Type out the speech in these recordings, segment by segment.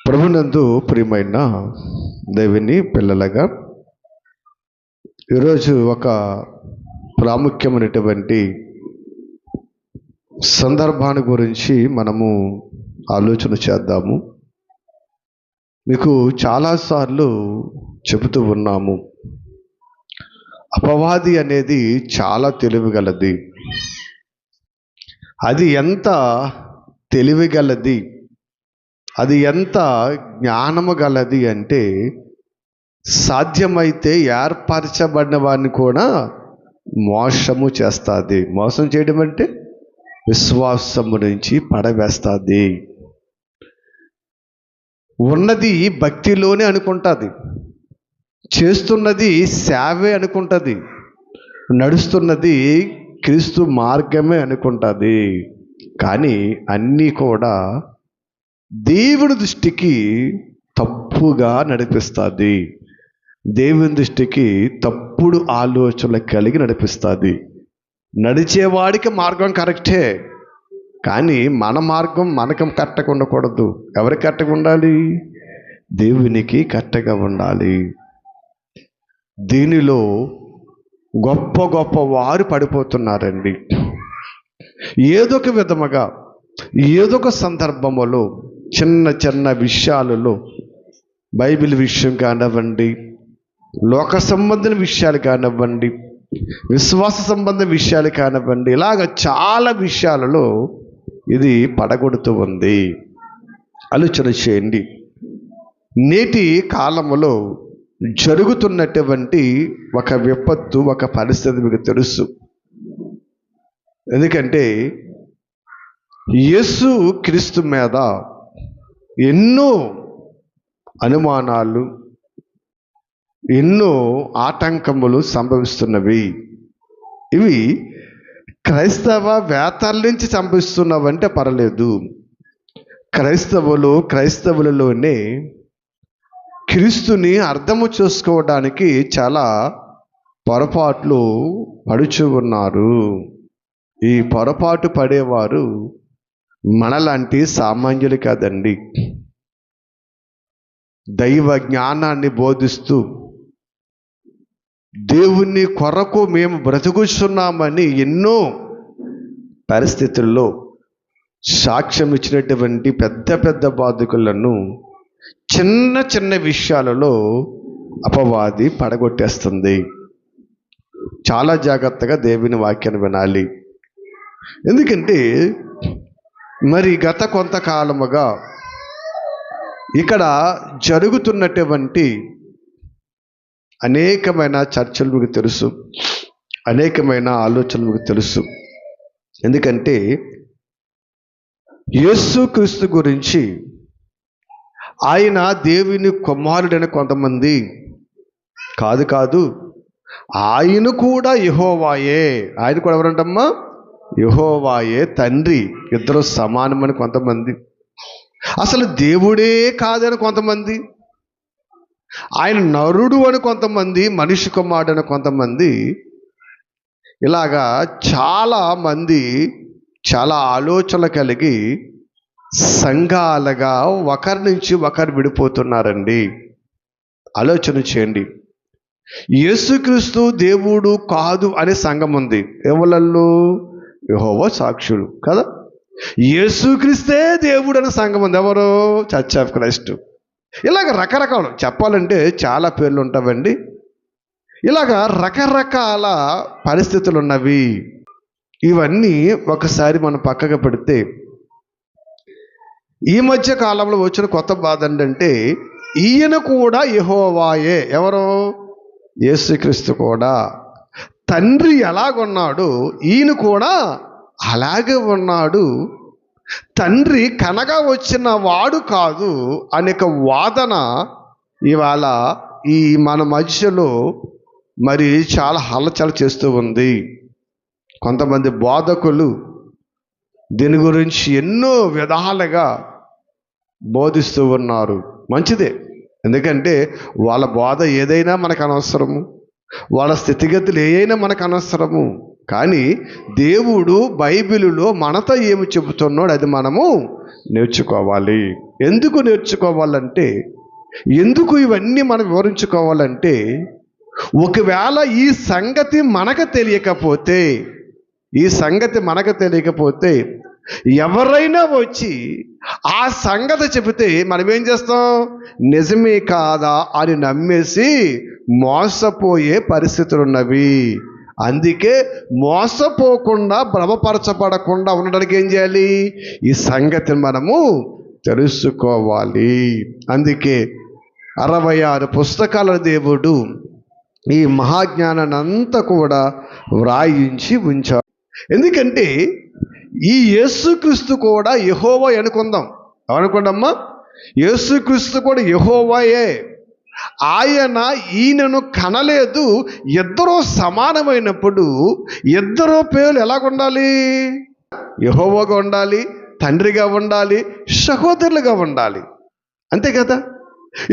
ప్రభునందు ప్రియమైన దేవుని పిల్లలుగా ఈరోజు ఒక ప్రాముఖ్యమైనటువంటి సందర్భాన్ని గురించి మనము ఆలోచన చేద్దాము. మీకు చాలాసార్లు చెబుతూ ఉన్నాము, అపవాది అనేది చాలా తెలివిగలది. అది ఎంత తెలివిగలది, అది ఎంత జ్ఞానము గలది అంటే సాధ్యమైతే ఏర్పరచబడిన వారిని కూడా మోసము చేస్తుంది. మోసం చేయడం అంటే విశ్వాసము నుంచి పడవేస్తుంది. ఉన్నది భక్తిలోనే అనుకుంటుంది, చేస్తున్నది సేవే అనుకుంటుంది, నడుస్తున్నది క్రీస్తు మార్గమే అనుకుంటుంది. కానీ అన్నీ కూడా దేవుని దృష్టికి తప్పుగా నడిపిస్తుంది. దేవుని దృష్టికి తప్పుడు ఆలోచనలు కలిగి నడిపిస్తుంది. నడిచేవాడికి మార్గం కరెక్టే, కానీ మన మార్గం మనకు కరెక్ట్గా ఉండకూడదు. ఎవరికి కరెక్ట్గా ఉండాలి? దేవునికి కరెక్ట్గా ఉండాలి. దీనిలో గొప్ప గొప్ప వారు పడిపోతున్నారండి. ఏదో ఒక విధముగా, ఏదో ఒక సందర్భములో, చిన్న చిన్న విషయాలలో, బైబిల్ విషయం కానివ్వండి, లోక సంబంధమైన విషయాలు కానివ్వండి, విశ్వాస సంబంధ విషయాలు కానివ్వండి, ఇలాగ చాలా విషయాలలో ఇది పడగొడుతూ ఉంది. ఆలోచన చేయండి. నేటి కాలములో జరుగుతున్నటువంటి ఒక విపత్తు, ఒక పరిస్థితి మీకు తెలుసు. ఎందుకంటే యేసు క్రీస్తు మీద ఎన్నో అనుమానాలు, ఎన్నో ఆటంకములు సంభవిస్తున్నవి. ఇవి క్రైస్తవ వేతల నుంచి సంభవిస్తున్నవంటే పర్లేదు. క్రైస్తవులలోనే క్రీస్తుని అర్థము చేసుకోవడానికి చాలా పొరపాట్లు పడుచు ఉన్నారు. ఈ పొరపాటు పడేవారు మనలాంటి సామాన్యులు కాదండి. దైవ జ్ఞానాన్ని బోధిస్తూ దేవుని కొరకు మేము బ్రతుకుతున్నామని ఎన్నో పరిస్థితుల్లో సాక్ష్యం ఇచ్చినటువంటి పెద్ద పెద్ద బాధకులను చిన్న చిన్న విషయాలలో అపవాది పడగొట్టేస్తుంది. చాలా జాగ్రత్తగా దేవుని వాక్యాన్ని వినాలి. ఎందుకంటే మరి గత కొంతకాలముగా ఇక్కడ జరుగుతున్నటువంటి అనేకమైన చర్చలు మీకు తెలుసు, అనేకమైన ఆలోచనలు మీకు తెలుసు. ఎందుకంటే యేసు క్రీస్తు గురించి, ఆయన దేవుని కుమారుడని కొంతమంది, కాదు ఆయన కూడా యెహోవాయే, ఆయన కూడా ఎవరంటమ్మా? యెహోవాయే తండ్రి, ఇద్దరు సమానమని కొంతమంది, అసలు దేవుడే కాదని కొంతమంది, ఆయన నరుడు అని కొంతమంది, మనిషి కుమారుడు అని కొంతమంది, ఇలాగా చాలామంది చాలా ఆలోచనలు కలిగి సంఘాలుగా ఒకరి నుంచి ఒకరు విడిపోతున్నారండి. ఆలోచన చేయండి. యేసుక్రీస్తు దేవుడు కాదు అనే సంఘం ఉంది. ఎవరల్లో? యెహోవా సాక్షులు కదా. యేసుక్రీస్తే దేవుడు అనే సంఘం ఉంది. ఎవరు? Church of Christ. ఇలాగ రకరకాలు చెప్పాలంటే చాలా పేర్లు ఉంటావండి. ఇలాగ రకరకాల పరిస్థితులు ఉన్నవి. ఇవన్నీ ఒకసారి మనం పక్కకు పెడితే, ఈ మధ్య కాలంలో వచ్చిన కొత్త బాధ ఏంటంటే ఈయన కూడా యెహోవాయే. ఎవరు? యేసుక్రీస్తు కూడా తండ్రి ఎలాగున్నాడు, ఈయన కూడా అలాగే ఉన్నాడు. తండ్రి కనగా వచ్చిన వాడు కాదు అనేక వాదన ఇవాళ ఈ మన మధ్యలో మరి చాలా హల్చల్ చేస్తూ ఉంది. కొంతమంది బోధకులు దీని గురించి ఎన్నో విధాలుగా బోధిస్తూ ఉన్నారు. మంచిదే, ఎందుకంటే వాళ్ళ బోధ ఏదైనా మనకు అనవసరము, వాళ్ళ స్థితిగతులు ఏదైనా మనకు అనవసరము. కానీ దేవుడు బైబిలులో మనతో ఏమి చెబుతున్నాడో అది మనము నేర్చుకోవాలి. ఎందుకు నేర్చుకోవాలంటే, ఎందుకు ఇవన్నీ మనం వివరించుకోవాలంటే, ఒకవేళ ఈ సంగతి మనకు తెలియకపోతే ఎవరైనా వచ్చి ఆ సంగతి చెబితే మనం ఏం చేస్తాం? నిజమే కాదా అని నమ్మేసి మోసపోయే పరిస్థితులు ఉన్నవి. అందుకే మోసపోకుండా, భ్రమపరచబడకుండా ఉండడానికి ఏం చేయాలి? ఈ సంగతిని మనము తెలుసుకోవాలి. అందుకే 66 పుస్తకాల దేవుడు ఈ మహాజ్ఞానాన్ని అంతా కూడా వ్రాయించి ఉంచాడు. ఎందుకంటే ఈ యేసుక్రీస్తు కూడా యెహోవా అనుకుందాం. అనుకోండమ్మా, యేసుక్రీస్తు కూడా యెహోవాయే. ఈయనను కనలేదు. ఇద్దరూ సమానమైనప్పుడు ఇద్దరు పేర్లు ఎలాగుండాలి? యెహోవాగా ఉండాలి, తండ్రిగా ఉండాలి, సహోదరులుగా ఉండాలి. అంతే కదా?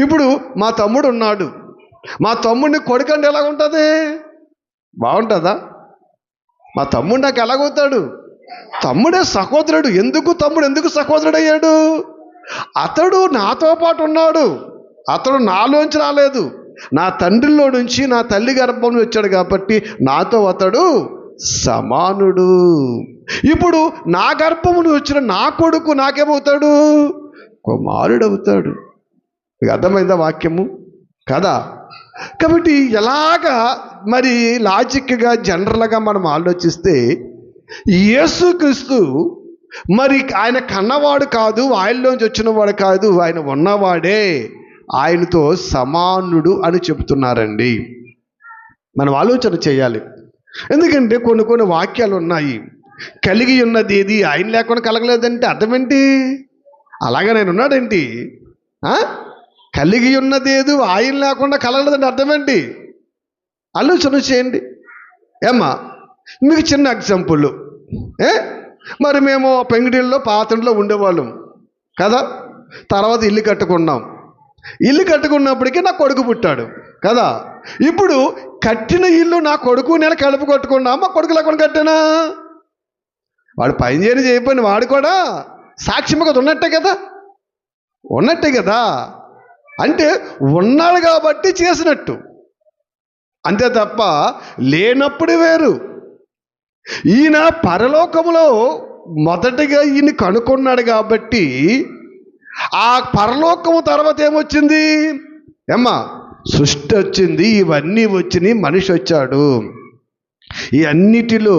ఇప్పుడు మా తమ్ముడు ఉన్నాడు, మా తమ్ముడిని కొడుకంటే ఎలాగుంటుంది? బాగుంటుందా? మా తమ్ముడు నాకు ఎలాగవుతాడు? తమ్ముడే సహోదరుడు. తమ్ముడు ఎందుకు సహోదరుడు అయ్యాడు? అతడు నాతో పాటు ఉన్నాడు. అతడు నాలోంచి రాలేదు, నా తండ్రిలో నుంచి, నా తల్లి గర్భం నుంచి వచ్చాడు కాబట్టి నాతో అతడు సమానుడు. ఇప్పుడు నా గర్భమును వచ్చిన నా కొడుకు నాకేమవుతాడు? కుమారుడు అవుతాడు. అర్థమైందా వాక్యము కదా? కాబట్టి ఎలాగా మరి లాజిక్గా, జనరల్గా మనం ఆలోచిస్తే యేసుక్రీస్తు మరి ఆయన కన్నవాడు కాదు, ఆయనలోంచి వచ్చినవాడు కాదు, ఆయన ఉన్నవాడే, ఆయనతో సమానుడు అని చెబుతున్నారండి. మనం ఆలోచన చేయాలి. ఎందుకంటే కొన్ని వాక్యాలు ఉన్నాయి. కలిగి ఉన్నది ఏది ఆయన లేకుండా కలగలేదంటే అర్థం ఏంటి? అలాగే నేను ఉన్నాడేంటి? కలిగి ఉన్నదేదు ఆయన లేకుండా కలగలేదంటే అర్థం ఏంటి? ఆలోచన చేయండి. ఏమ్మా, మీకు చిన్న ఎగ్జాంపుల్. మరి మేము పెంగిడిల్లో పాతంలో ఉండేవాళ్ళం కదా. తర్వాత ఇల్లు కట్టుకున్నాం. ఇల్లు కట్టుకున్నప్పటికీ నా కొడుకు పుట్టాడు కదా. ఇప్పుడు కట్టిన ఇల్లు నా కొడుకు నేను కలుపు కట్టుకున్నా, మా కొడుకు లేకుండా కట్టానా? వాడు పని చేయని వాడు కూడా సాక్ష్యము కదా, ఉన్నట్టే కదా. అంటే ఉన్నాడు కాబట్టి చేసినట్టు, అంతే తప్ప లేనప్పుడు వేరు. ఈయన పరలోకములో మొదటిగా ఈయన కనుక్కున్నాడు కాబట్టి ఆ పరలోకము తర్వాత ఏమొచ్చింది? సృష్టి వచ్చింది, ఇవన్నీ వచ్చినాయి, మనిషి వచ్చాడు. ఈ అన్నిటిలో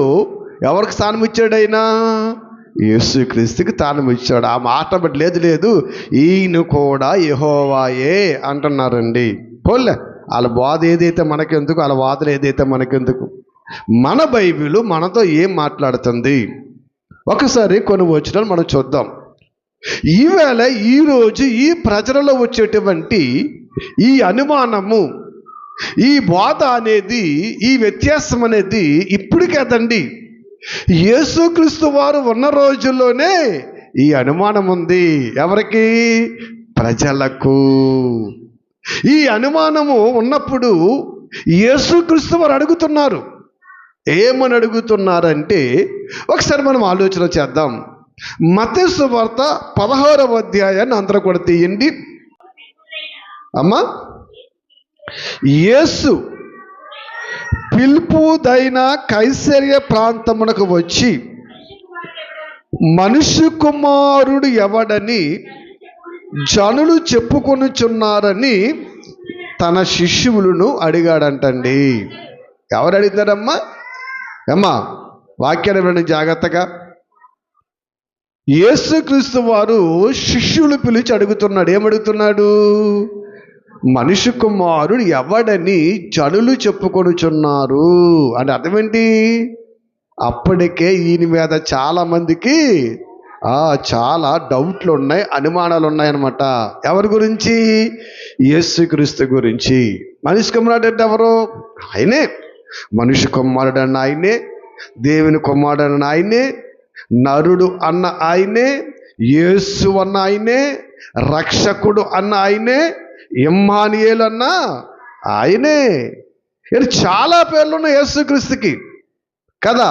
ఎవరికి స్థానం ఇచ్చాడు? అయినా యేసుక్రీస్తుకి స్థానం ఇచ్చాడు. ఆ మాట బట్టి లేదు ఈయన కూడా యెహోవాయే అంటున్నారండి. పోలే, వాళ్ళ బాధ ఏదైతే మనకెందుకు, వాళ్ళ వాదన ఏదైతే మనకెందుకు? మన బైబిల్ మనతో ఏం మాట్లాడుతుంది? ఒకసారి కొన్ని వచనాలు మనం చూద్దాం. ఈవేళ ఈరోజు ఈ ప్రజలలో వచ్చేటువంటి ఈ అనుమానము, ఈ బాధ అనేది, ఈ వ్యత్యాసం అనేది ఇప్పుడు కదండి, యేసుక్రీస్తు వారు ఉన్న రోజుల్లోనే ఈ అనుమానం ఉంది. ఎవరికి? ప్రజలకు. ఈ అనుమానము ఉన్నప్పుడు యేసుక్రీస్తు వారు అడుగుతున్నారు. ఏమని అడుగుతున్నారంటే ఒకసారి మనం ఆలోచన చేద్దాం. మత్తయి సువార్త 16వ అధ్యాయాన్ని అందరూ కూడా తీయండి అమ్మా. యేసు ఫిలిప్పుదైన కైసరయ ప్రాంతమునకు వచ్చి మనుష్య కుమారుడు ఎవడని జనులు చెప్పుకొనుచున్నారని తన శిష్యులను అడిగాడంటండి. ఎవరు అడుగుతారమ్మా? వాక్యాన్ని వినండి జాగ్రత్తగా. యేసుక్రీస్తు వారు శిష్యులు పిలిచి అడుగుతున్నాడు. ఏమడుగుతున్నాడు? మనిషి కుమారుడు ఎవడని జనులు చెప్పుకొనుచున్నారు అంటే అర్థం ఏంటి? అప్పటికే ఈయన మీద చాలా మందికి చాలా డౌట్లు ఉన్నాయి, అనుమానాలు ఉన్నాయన్నమాట. ఎవరి గురించి? యేసుక్రీస్తు గురించి. మనిషి కుమారుడు అంటే ఎవరు? ఆయనే. మనిషి కుమారుడు అన్న ఆయనే, దేవుని కుమారుడు అన్న ఆయనే, నరుడు అన్న ఆయనే, యేసు అన్న ఆయనే, రక్షకుడు అన్న ఆయనే, ఇమ్మానుయేలు అన్న ఆయనే. చాలా పేర్లు ఉన్నాయి యేసుక్రీస్తుకి కదా.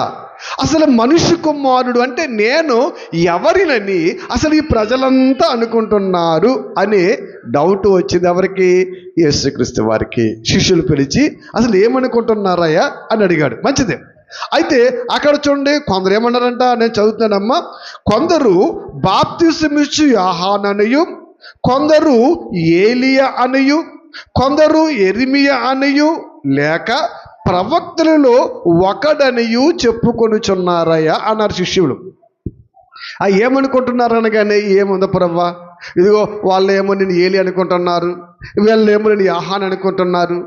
అసలు మనిషి కుమారుడు అంటే నేను ఎవరినని అసలు ఈ ప్రజలంతా అనుకుంటున్నారు అనే డౌట్ వచ్చింది ఎవరికి? యేసుక్రీస్తు వారికి. శిష్యులు పిలిచి అసలు ఏమనుకుంటున్నారయ్యా అని అడిగాడు. మంచిదే. అయితే అక్కడ చూడండి, కొందరు ఏమన్నారంట, నేను చదువుతున్నానమ్మా. కొందరు బాప్తిసమిచ్చు యోహాను అనియు, కొందరు ఏలియా అనియు, కొందరు ఎరిమియా అనియు, లేక ప్రవక్తలలో ఒకడనియు చెప్పుకొనుచున్నారయ్యా అన్నారు శిష్యులు. ఏమనుకుంటున్నారు అనగానే, ఏముంది ప్రవ్వా, ఇదిగో వాళ్ళేమో నేను ఏలి అనుకుంటున్నారు, వీళ్ళేమో నేను యోహాను అనుకుంటున్నారు,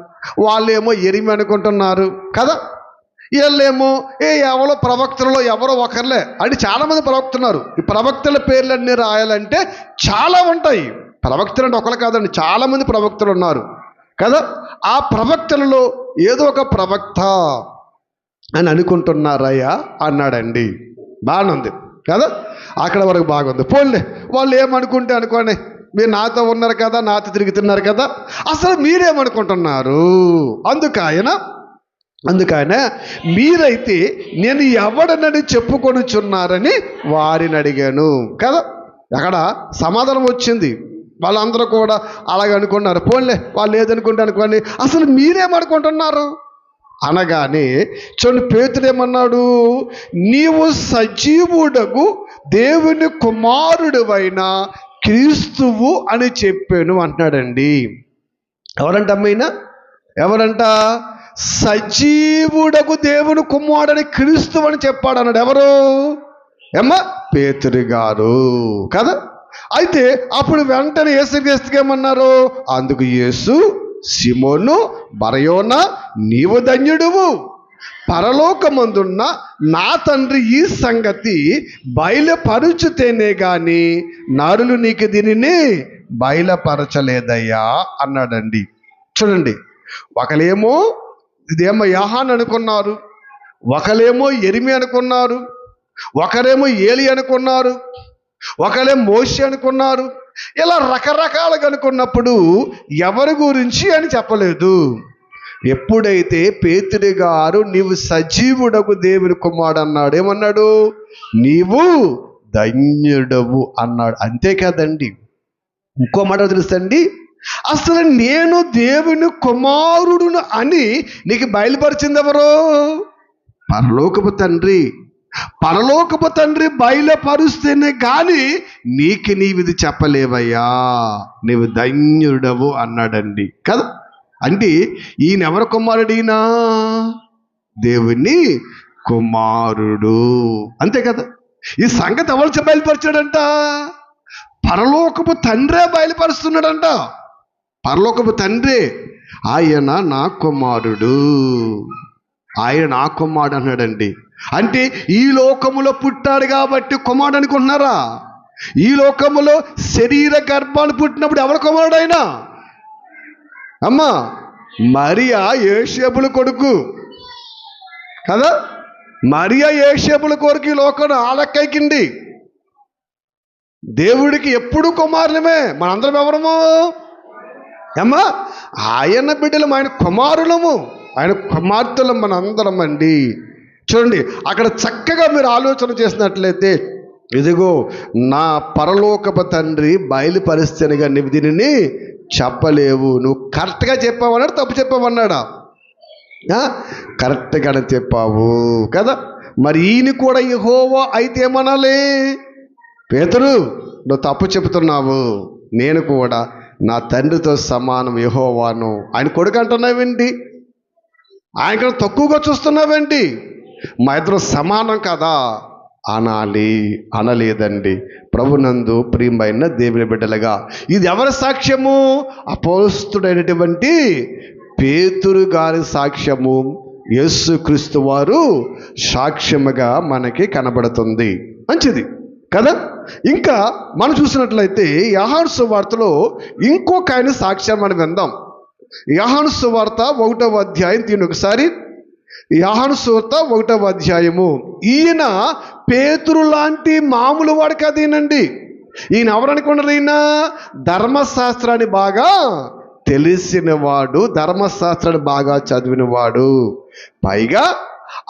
వాళ్ళేమో ఎరిమి అనుకుంటున్నారు కదా, వీళ్ళేమో ఎవరో ప్రవక్తలలో ఎవరో ఒకర్లే అంటే చాలామంది ప్రవక్తున్నారు. ఈ ప్రవక్తల పేర్లన్నీ రాయాలంటే చాలా ఉంటాయి. ప్రవక్తలు అంటే ఒకరు కాదండి, చాలామంది ప్రవక్తలు ఉన్నారు కదా. ఆ ప్రవక్తలలో ఏదో ఒక ప్రవక్త అని అనుకుంటున్నారయ్యా అన్నాడండి. బాగానే ఉంది కదా, అక్కడ వరకు బాగుంది. పోన్లే, వాళ్ళు ఏమనుకుంటే అనుకోండి, మీరు నాతో ఉన్నారు కదా, నాతో తిరుగుతున్నారు కదా, అసలు మీరేమనుకుంటున్నారు? అందుకైనా మీరైతే నేను ఎవడనని చెప్పుకొనుచున్నారని వారిని అడిగాను కదా. అక్కడ సమాధానం వచ్చింది. వాళ్ళందరూ కూడా అలాగ అనుకున్నారు. పోన్లే, వాళ్ళు ఏదనుకుంటే అనుకోండి, అసలు మీరేమనుకుంటున్నారు అనగానే చూడండి, పేతురు ఏమన్నాడు? నీవు సజీవుడగు దేవుని కుమారుడువైన క్రీస్తువు అని చెప్పాను అంటున్నాడండి. ఎవరంట అమ్మైనా? ఎవరంట? సజీవుడగు దేవుని కుమారుడని క్రీస్తు అని చెప్పాడు అన్నాడు. ఎవరు? ఏమ్మా? పేతురు గారు కదా. అయితే అప్పుడు వెంటనే యేసుక్రీస్తుకి ఏమన్నారు? అందుకు యేసు, సిమోను బరయోనా, నీవు ధన్యుడువు, పరలోకమందున్న నా తండ్రి ఈ సంగతి బయలుపరుచుతేనే గాని నరులు నీకు దీనిని బయలుపరచలేదయ్యా అన్నాడండి. చూడండి, ఒకలేమో ఇదేమో యోహాను అనుకున్నారు, ఒకలేమో ఎరిమి అనుకున్నారు, ఒకరేమో ఏలి అనుకున్నారు, ఒకరేమో మోషే అనుకున్నారు. ఇలా రకరకాలుగా అనుకున్నప్పుడు ఎవరి గురించి అని చెప్పలేదు. ఎప్పుడైతే పేతురు గారు నీవు సజీవుడకు దేవుని కుమారుడు అన్నాడు, ఏమన్నాడు? నీవు ధన్యుడవు అన్నాడు. అంతే కదండి. ఇంకో మాట తెలుసండి, అసలు నేను దేవుని కుమారుడును అని నీకు బయలుపరిచింది ఎవరు? పరలోకపు తండ్రి. పరలోకపు తండ్రి బయలుపరుస్తేనే కానీ నీవు ఇది చెప్పలేవయ్యా, నీవు ధన్యుడవు అన్నాడండి కదా. అంటే ఈయన ఎవరి కుమారుడైనా? దేవుని కుమారుడు. అంతే కదా. ఈ సంగతి ఎవరు బయలుపరిచాడంట? పరలోకపు తండ్రే బయలుపరుస్తున్నాడంట. పరలోకపు తండ్రి, ఆయన నా కుమారుడు, ఆయన నా కుమారుడు అన్నాడండి. అంటే ఈ లోకములో పుట్టాడు కాబట్టి కుమారుడు అనుకుంటున్నారా? ఈ లోకములో శరీర గర్భాన్ని పుట్టినప్పుడు ఎవరి కుమారుడైనా? అమ్మా, మరియా యోసేపుల కొడుకు కదా. మరియా యోసేపుల కొడుకు ఈ లోకం ఆలక్కైకింది. దేవుడికి ఎప్పుడు కుమారులమే, మనందరం ఎవరము? అమ్మా, ఆయన బిడ్డలము, ఆయన కుమారులము, ఆయన కుమార్తెలం మనందరం అండి. చూడండి, అక్కడ చక్కగా మీరు ఆలోచన చేసినట్లయితే, ఇదిగో నా పరలోకపు తండ్రి బయలుపరిస్తేనుగా నువ్వు దీనిని చెప్పలేవు, నువ్వు కరెక్ట్గా చెప్పావన్నాడు, తప్పు చెప్పావన్నాడా? కరెక్ట్గానే చెప్పావు కదా. మరి ఈయన కూడా యెహోవా అయితే ఏమనాలి? పేతురు, నువ్వు తప్పు చెబుతున్నావు, నేను కూడా నా తండ్రితో సమానం యెహోవాను. ఆయన కొడుకు అంటున్నావేంటి? ఆయన తక్కువగా చూస్తున్నావేంటి? మా ఇద్దరు సమానం కదా అనాలి. అనలేదండి. ప్రభునందు ప్రియమైన దేవుని బిడ్డలుగా ఇది ఎవరి సాక్ష్యము? అపోస్తుడైనటువంటి పేతురు గారి సాక్ష్యము. యేసుక్రీస్తు వారు సాక్ష్యముగా మనకి కనబడుతుంది. మంచిది కదా. ఇంకా మనం చూసినట్లయితే యోహాను సువార్తలో ఇంకొక ఆయన సాక్ష్యం మనం విందాం. యోహాను సువార్త 1వ అధ్యాయం దీని ఒకసారి. యోహాను సువార్త 1వ అధ్యాయము. ఈయన పేతురు లాంటి మామూలు వాడు కాదేనండి. ఈయన ఎవరనుకున్నారు? ఈయన ధర్మశాస్త్రాన్ని బాగా తెలిసినవాడు, ధర్మశాస్త్రాన్ని బాగా చదివినవాడు. పైగా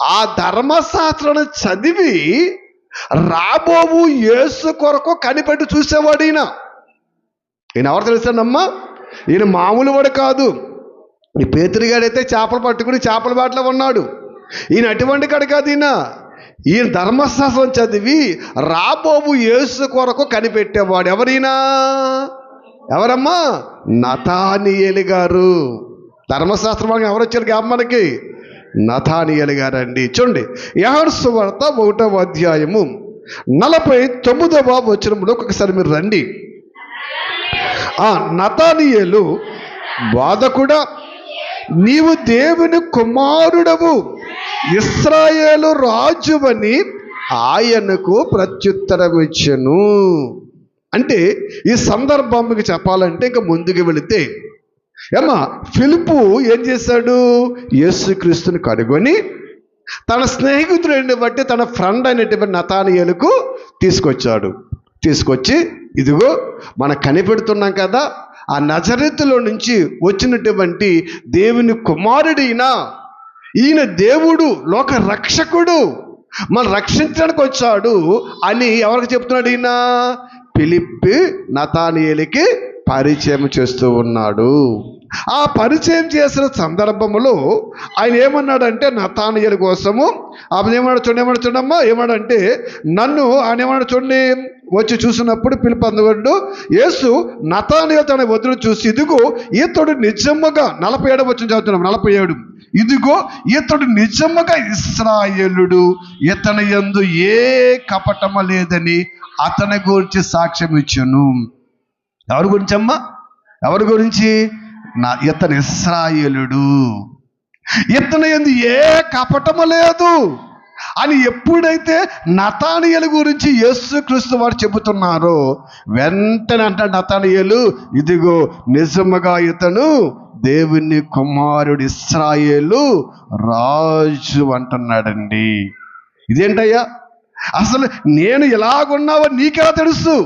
ఆ ధర్మశాస్త్రాన్ని చదివి రాబోవు యేసు కొరకు కనిపెట్టి చూసేవాడు ఈయన ఎవరు తెలుసానమ్మా? ఈయన మామూలు వాడు కాదు. ఈ పేతురుగాడైతే చేపలు పట్టుకుని చేపల బాటలో ఉన్నాడు. ఈయన అటువంటి కాడు కాదు. ఈయన ధర్మశాస్త్రం చదివి రాబోవు యేసు కొరకు కనిపెట్టేవాడు. ఎవరైనా ఎవరమ్మా? నతానియేలు గారు. ధర్మశాస్త్రం ఎవరు వచ్చారు మనకి? నతానియేలు గారండి. చూడండి, యోహాను సువార్త 1వ అధ్యాయము 49వ వచనంలో ఒకసారి మీరు రండి. నతానియేలు, బోధకుడా, నీవు దేవుని కుమారుడవు, ఇశ్రాయేలు రాజువని ఆయనకు ప్రత్యుత్తరం ఇచ్చెను. అంటే ఈ సందర్భం మీకు చెప్పాలంటే ఇంకా ముందుకు వెళితే ఫిలిప్పు ఏం చేశాడు? యేసుక్రీస్తుని కనుగొని తన స్నేహితుడిని బట్టి తన ఫ్రెండ్ అయినటువంటి నతానియేలుకు తీసుకొచ్చి ఇదిగో మనం కనిపెడుతున్నాం కదా, ఆ నజరేతులో నుంచి వచ్చినటువంటి దేవుని కుమారుడైన ఈయన దేవుడు, లోక రక్షకుడు, మన రక్షించడానికి వచ్చాడు అని ఎవరికి చెప్తున్నాడు? ఈయన ఫిలిప్పి నతానియేలుకి పరిచయం చేస్తూ ఉన్నాడు. ఆ పరిచయం చేసిన సందర్భంలో ఆయన ఏమన్నాడంటే నతానియేలు కోసము ఏమన్నాడంటే నన్ను ఆయన ఏమన్నాడు చూడండి, వచ్చి చూసినప్పుడు ఫిలిప్పు అందుగడు యేసు నతానియేలు తన వదులు చూసి, ఇదిగో ఈతడు నిజముగా 47 వచనం చదువుతున్నాం. 47, ఇదిగో ఈతడు నిజముగా ఇశ్రాయేలుడు, ఇతని యందు ఏ కపటము లేదని అతని గురించి సాక్ష్యం ఇచ్చెను. ఎవరి గురించి అమ్మా? ఎవరి గురించి? ఇతను ఇశ్రాయేలుడు, ఇతని యందు ఏ కపటము లేదు అని ఎప్పుడైతే నతానియేలు గురించి యేసుక్రీస్తు వారు చెబుతున్నారో వెంటనే అంటాడు నతానియేలు, ఇదిగో నిజముగా ఇతను దేవుని కుమారుడు, ఇశ్రాయేలు రాజు అంటున్నాడండి. ఇదేంటయ్యా? అసలు నేను ఎలాగున్నావో నీకెలా తెలుసు?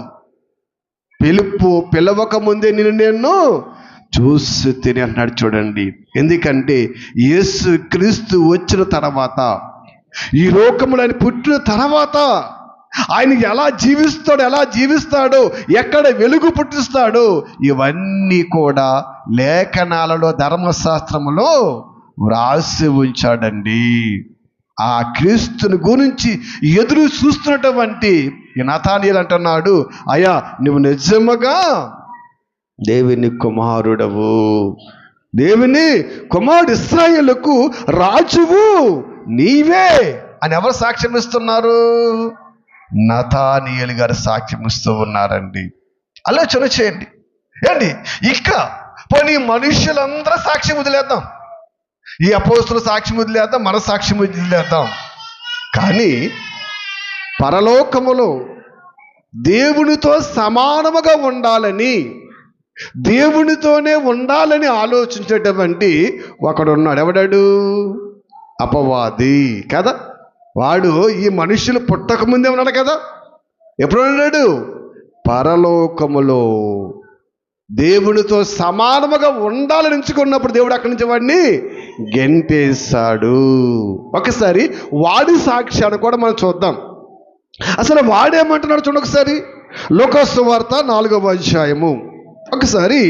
పిలుపు పిలవక ముందే నేను చూసి తిని అన్నాడు. చూడండి, ఎందుకంటే యేసు క్రీస్తు వచ్చిన తర్వాత, ఈ లోకములో ఆయన పుట్టిన తర్వాత ఆయన ఎలా జీవిస్తాడో, ఎక్కడ వెలుగు పుట్టిస్తాడో ఇవన్నీ కూడా లేఖనాలలో, ధర్మశాస్త్రములో వ్రాసి ఉంచాడండి. ఆ క్రీస్తుని గురించి ఎదురు చూస్తున్నటువంటి ఈ నతానియేలు అంటున్నాడు, అయ్యా నువ్వు నిజముగా దేవుని కుమారుడవు, దేవుని కుమారుడు, ఇశ్రాయేలుకు రాజువు నీవే అని ఎవరు సాక్ష్యం ఇస్తున్నారు? నతానియేలు గారు సాక్ష్యం ఇస్తూ ఉన్నారండి. ఆలోచన చేయండి. ఏంటి ఇక పోనీ మనుషులందరూ సాక్ష్యం వదిలేద్దాం, ఈ అపోస్తుల సాక్ష్యం వదిలేద్దాం, మన సాక్ష్యం వదిలేద్దాం, కానీ పరలోకములో దేవునితో సమానముగా ఉండాలని, దేవునితోనే ఉండాలని ఆలోచించేటువంటి ఒకడున్నాడు. ఎవడాడు? అపవాది కదా. వాడు ఈ మనుషులు పుట్టకముందే ఉన్నాడు కదా. ఎప్పుడు ఉన్నాడు? పరలోకములో దేవునితో సమానముగా ఉండాలని ఎంచుకున్నప్పుడు దేవుడు అక్కడి నుంచి వాడిని గెంటేశాడు. ఒకసారి వాడి సాక్ష్యాన్ని కూడా మనం చూద్దాం. అసలు వాడేమంటున్నాడు చూడండి ఒకసారి. లూకాసు వార్త 4వ అధ్యాయము, ఒకసారి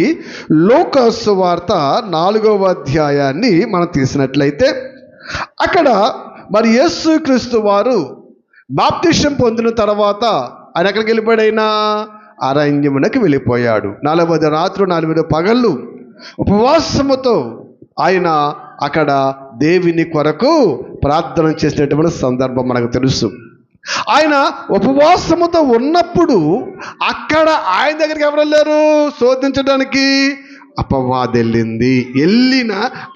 లూకాసు వార్త 4వ అధ్యాయాన్ని మనం తీసినట్లయితే అక్కడ మరి యేసుక్రీస్తు వారు బాప్తిసం పొందిన తర్వాత ఆయన ఎక్కడికి వెళ్ళిపోయాడైనా? అరణ్యమునకు వెళ్ళిపోయాడు. 40 రాత్రులు 40 పగళ్ళు ఉపవాసముతో ఆయన అక్కడ దేవుని కొరకు ప్రార్థన చేసినటువంటి సందర్భం మనకు తెలుసు. ఆయన ఉపవాసముతో ఉన్నప్పుడు అక్కడ ఆయన దగ్గరికి ఎవరు వెళ్ళారు శోధించడానికి? అపవాది వెళ్ళిన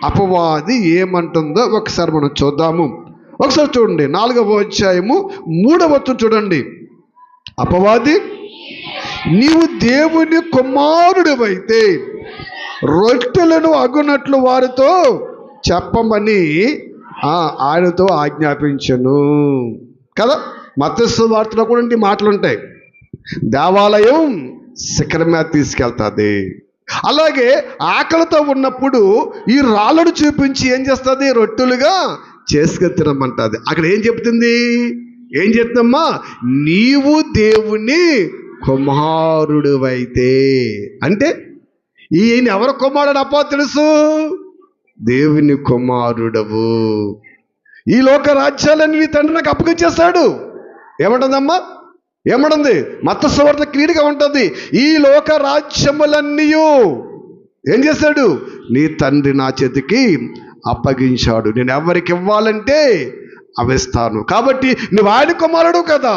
అపవాది ఏమంటుందో ఒకసారి మనం చూద్దాము. ఒకసారి చూడండి, 4వ అధ్యాయము 3వ వచనం చూడండి. అపవాది, నీవు దేవుని కుమారుడివైతే రొట్టెలను అగునట్లు వారితో చెప్పమని ఆయనతో ఆజ్ఞాపించను కదా. మత్తయి సువార్తలో కూడా ఈ మాటలు ఉంటాయి. దేవాలయం శిఖరం మీద తీసుకెళ్తుంది. అలాగే ఆకలితో ఉన్నప్పుడు ఈ రాళ్ళను చూపించి ఏం చేస్తుంది? రొట్టెలుగా చేసుకొని తినమంటుంది. అక్కడ ఏం చెప్తుంది? ఏం చెప్తుందమ్మా? నీవు దేవుని కుమారుడివైతే. అంటే ఈయన ఎవరు కుమారుడు అప్పో తెలుసు? దేవుని కుమారుడవు. ఈ లోక రాజ్యాలన్నీ నీ తండ్రి నాకు అప్పగించేస్తాడు. ఏమంటుందమ్మా? ఏమంటుంది? మత్తయి సువార్త క్లియర్గా ఉంటుంది. ఈ లోక రాజ్యములన్నీ ఏం చేశాడు? నీ తండ్రి నా చేతికి అప్పగించాడు. నేను ఎవరికి ఇవ్వాలంటే అవిస్తాను. కాబట్టి నువ్వు ఆయన కుమారుడు కదా,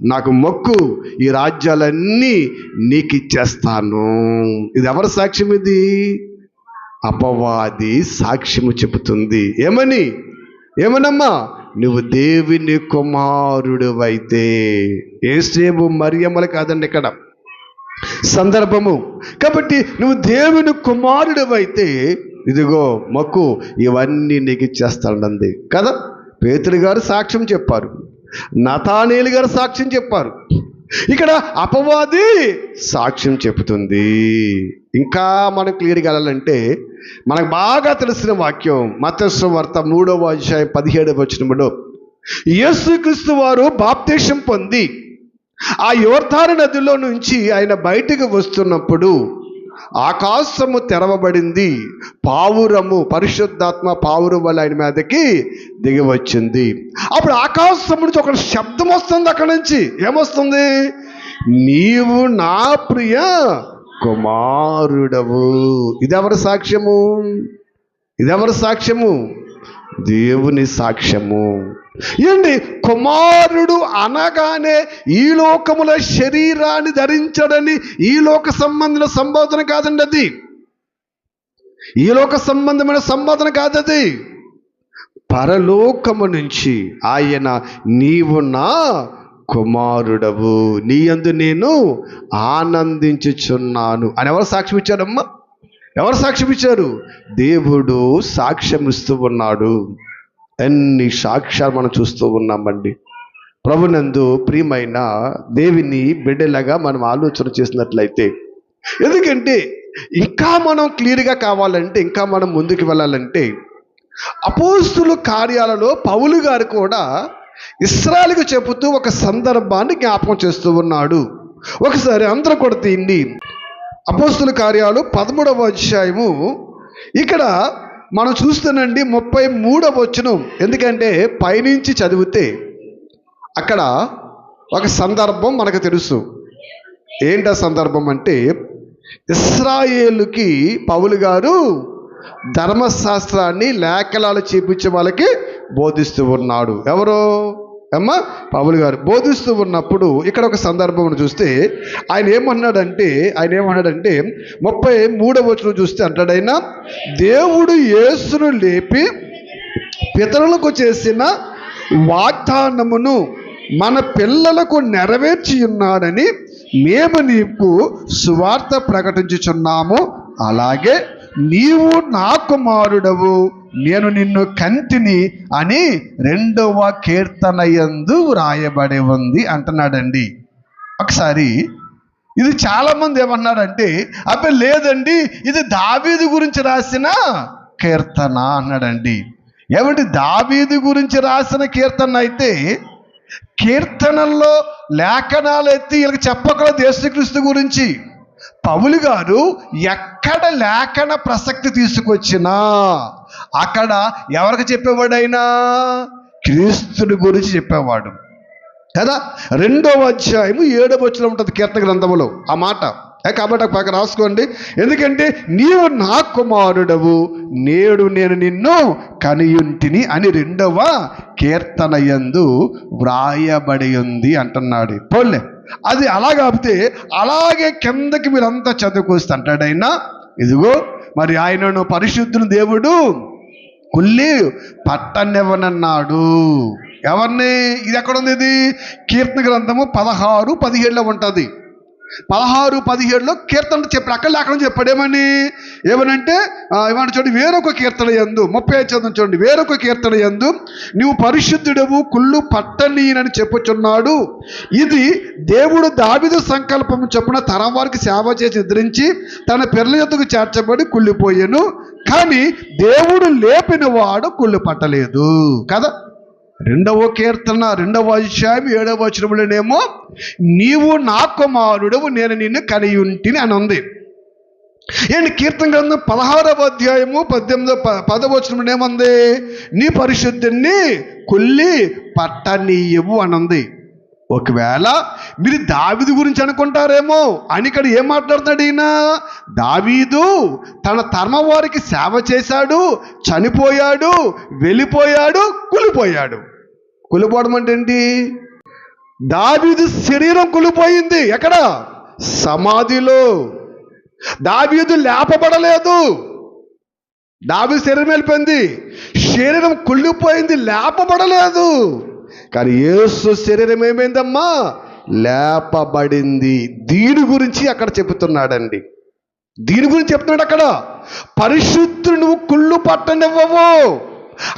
నాకు మొక్కు, ఈ రాజ్యాలన్నీ నీకు ఇచ్చేస్తాను. ఇది ఎవరి సాక్ష్యం? ఇది అపవాది సాక్ష్యము చెబుతుంది. ఏమనమ్మా? నువ్వు దేవుని కుమారుడివైతే. యేసేపు మరియమ్మలు కాదండి ఇక్కడ సందర్భము. కాబట్టి నువ్వు దేవుని కుమారుడివైతే ఇదిగో మొక్కు, ఇవన్నీ నీకు ఇచ్చేస్తానంది కదా. పేతురు గారు సాక్ష్యం చెప్పారు, నతానేలు గారు సాక్ష్యం చెప్పారు, ఇక్కడ అపవాది సాక్ష్యం చెబుతుంది. ఇంకా మనం క్లియర్గా వెళ్ళాలంటే మనకు బాగా తెలిసిన వాక్యం మత్తయి సువార్త 3వ అధ్యాయం 17వ వచనంలో, యేసుక్రీస్తు వారు బాప్తిసం పొంది ఆ యోర్దాను నదిలో నుంచి ఆయన బయటికి వస్తున్నప్పుడు ఆకాశము తెరవబడింది, పావురము, పరిశుద్ధాత్మ పావురం వల్ల ఆయన మీదకి దిగి వచ్చింది. అప్పుడు ఆకాశం నుంచి ఒక శబ్దం వస్తుంది. అక్కడి నుంచి ఏమొస్తుంది? నీవు నా ప్రియ కుమారుడవు. ఇదెవరి సాక్ష్యము? ఇదెవరి సాక్ష్యము? దేవుని సాక్ష్యము. ఏంటి? కుమారుడు అనగానే ఈ లోకముల శరీరాన్ని ధరించడని ఈ లోక సంబంధమైన సంబోధన కాదండి అది. ఈ లోక సంబంధమైన సంబోధన కాదది. పరలోకము నుంచి ఆయన నీవు నా కుమారుడవు, నీ యందు నేను ఆనందించుచున్నాను అని ఎవరు సాక్ష్యం ఇచ్చారమ్మా? ఎవరు సాక్ష్యం ఇచ్చారు? దేవుడు సాక్ష్యం ఇస్తూ ఉన్నాడు. ఎన్ని సాక్ష్యాలు మనం చూస్తూ ఉన్నామండి. ప్రభునందు ప్రియమైన దేవుని బిడ్డలాగా మనం ఆలోచన చేసినట్లయితే, ఎందుకంటే ఇంకా మనం క్లియర్గా కావాలంటే, ఇంకా మనం ముందుకు వెళ్ళాలంటే, అపోస్తుల కార్యాలలో పౌలు గారు కూడా ఇశ్రాయేలుకు చెబుతూ ఒక సందర్భాన్ని జ్ఞాపకం చేస్తూ ఉన్నాడు. ఒకసారి అందరూ కూడా తీయండి, అపోస్తుల కార్యాలు 13వ అధ్యాయము. ఇక్కడ మనం చూస్తానండి 33వ వచనం. ఎందుకంటే పైనుంచి చదివితే అక్కడ ఒక సందర్భం మనకు తెలుసు. ఏంటి ఆ సందర్భం అంటే, ఇశ్రాయేలుకి పౌలు గారు ధర్మశాస్త్రాన్ని లేఖనాలు చేపించే వాళ్ళకి బోధిస్తూ ఉన్నాడు. ఎవరు అమ్మా? పౌలు గారు బోధిస్తూ ఉన్నప్పుడు ఇక్కడ ఒక సందర్భం చూస్తే ఆయన ఏమన్నాడంటే 33వ వచనం చూస్తే అంటాడైనా, దేవుడు యేసును లేపి పితరులకు చేసిన వాగ్దానమును మన పిల్లలకు నెరవేర్చి ఉన్నాడని మేము నీకు సువార్త ప్రకటించుచున్నాము. అలాగే నీవు నా కుమారుడవు, నేను నిన్ను కంటిని అని 2వ కీర్తన యందు వ్రాయబడి ఉంది అంటున్నాడండి. ఒకసారి ఇది చాలామంది ఏమన్నారంటే, అబ్బే లేదండి, ఇది దావీదు గురించి రాసిన కీర్తన అన్నాడండి. ఏమంటే దావీదు గురించి రాసిన కీర్తన అయితే కీర్తనల్లో లేఖనాలు ఎత్తి వీళ్ళకి చెప్పగలదు యేసుక్రీస్తు గురించి. పౌలు గారు ఎక్కడ లేఖన ప్రసక్తి తీసుకొచ్చినా అక్కడ ఎవరికి చెప్పేవాడైనా క్రీస్తుని గురించి చెప్పేవాడు కదా. 2వ అధ్యాయము 7వ వచనం ఉంటుంది కీర్తన గ్రంథములో ఆ మాట. కాబట్టి పక్క రాసుకోండి. ఎందుకంటే నీవు నా కుమారుడవు, నేడు నేను నిన్ను కనియుంటిని అని 2వ కీర్తన యందు వ్రాయబడి ఉంది అంటున్నాడు. పోలే అది అలా కాకపోతే అలాగే కిందకి మీరంతా చదువుకొస్తే అంటాడైనా, ఇదిగో మరి ఆయనను పరిశుద్ధుని దేవుడు కుల్లి పట్టనివ్వనన్నాడు. ఎవరిని? ఇది ఎక్కడుంది? ఇది కీర్తన గ్రంథము 16-17లో ఉంటుంది. 16-17లో కీర్తనలు చెప్పాడు. అక్కడ లేకుండా చెప్పాడు ఏమనంటే చూడండి, వేరొక కీర్తన యందు 35 చూడండి, వేరొక కీర్తన యందు నువ్వు పరిశుద్ధుడవు కుళ్ళు పట్టనీయనని చెప్పుచున్నాడు. ఇది దేవుడు దావీదు సంకల్పం చొప్పున తరం వారికి సేవ చేసి నిద్రించి తన పిల్లల యొద్దకు చేర్చబడి కుళ్ళిపోయాను. కానీ దేవుడు లేపిన వాడు కుళ్ళు పట్టలేదు కదా. 2వ కీర్తన 2వ అధ్యాయం 7వ వచనంలోనేమో నీవు నా కుమారుడవు, నేను నిన్ను కనియుంటిని అని ఉంది. ఏంటి కీర్తన గ్రంథం 16వ అధ్యాయము 10వ వచనంలో ఏముంది? నీ పరిశుద్ధుని కుళ్ళి పట్టనీయవు అని ఉంది. ఒకవేళ మీరు దావీదు గురించి అనుకుంటారేమో అని ఇక్కడ ఏం మాట్లాడుతాడు ఈయన? దావీదు తన తరమ వారికి సేవ చేశాడు, చనిపోయాడు, వెళ్ళిపోయాడు, కులిపోయాడు. కులిపోవడం అంటే ఏంటి? దావీదు శరీరం కులిపోయింది. ఎక్కడ? సమాధిలో. దావీదు లేపబడలేదు. దావీదు శరీరం వెళ్ళిపోయింది, శరీరం కుళ్ళిపోయింది, లేపబడలేదు. కానీ యేసు శరీరం ఏమైందమ్మా? లేపబడింది. దీని గురించి అక్కడ చెబుతున్నాడండి. దీని గురించి చెప్తున్నాడు అక్కడ. పరిశుద్ధుడు నువ్వు కుళ్ళు పట్టనివ్వవు.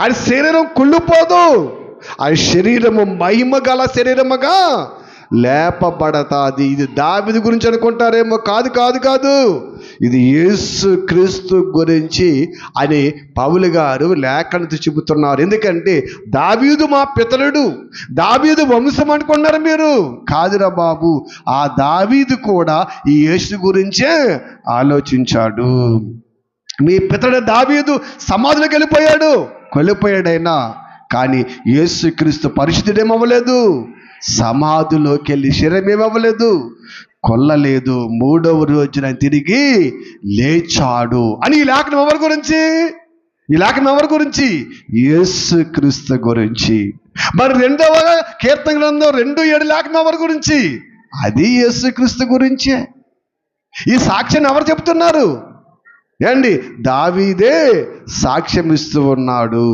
ఆయన శరీరం కుళ్ళిపోదు. ఆయన శరీరము మహిమ గల శరీరముగా లేపబడతాది. ఇది దావీదు గురించి అనుకుంటారేమో. కాదు కాదు కాదు, ఇది యేసు క్రీస్తు గురించి అని పౌలు గారు లేఖనతో చెబుతున్నారు. ఎందుకంటే దావీదు మా పితరుడు, దావీదు వంశం అనుకున్నారు మీరు. కాదురా బాబు, ఆ దావీదు కూడా ఈ యేసు గురించే ఆలోచించాడు. మీ పితరుడు దావీదు సమాధిలోకి వెళ్ళిపోయాడైనా కానీ యేసు క్రీస్తు పరిశుద్ధుడేమవ్వలేదు. సమాధిలోకి వెళ్ళి శరీరం ఏమవ్వలేదు, కొల్లలేదు. 3వ రోజున తిరిగి లేచాడు అని ఈ లేఖనం ఎవరి గురించి? ఈ లేఖనం ఎవరి గురించి? యేసు క్రీస్తు గురించి. మరి 2వ కీర్తన గ్రంథం 2:7 లేఖనం ఎవరి గురించి? అది యేసు క్రీస్తు గురించే. ఈ సాక్ష్యాన్ని ఎవరు చెప్తున్నారు? ఏండి? దావీదే సాక్ష్యం ఇస్తూ ఉన్నాడు.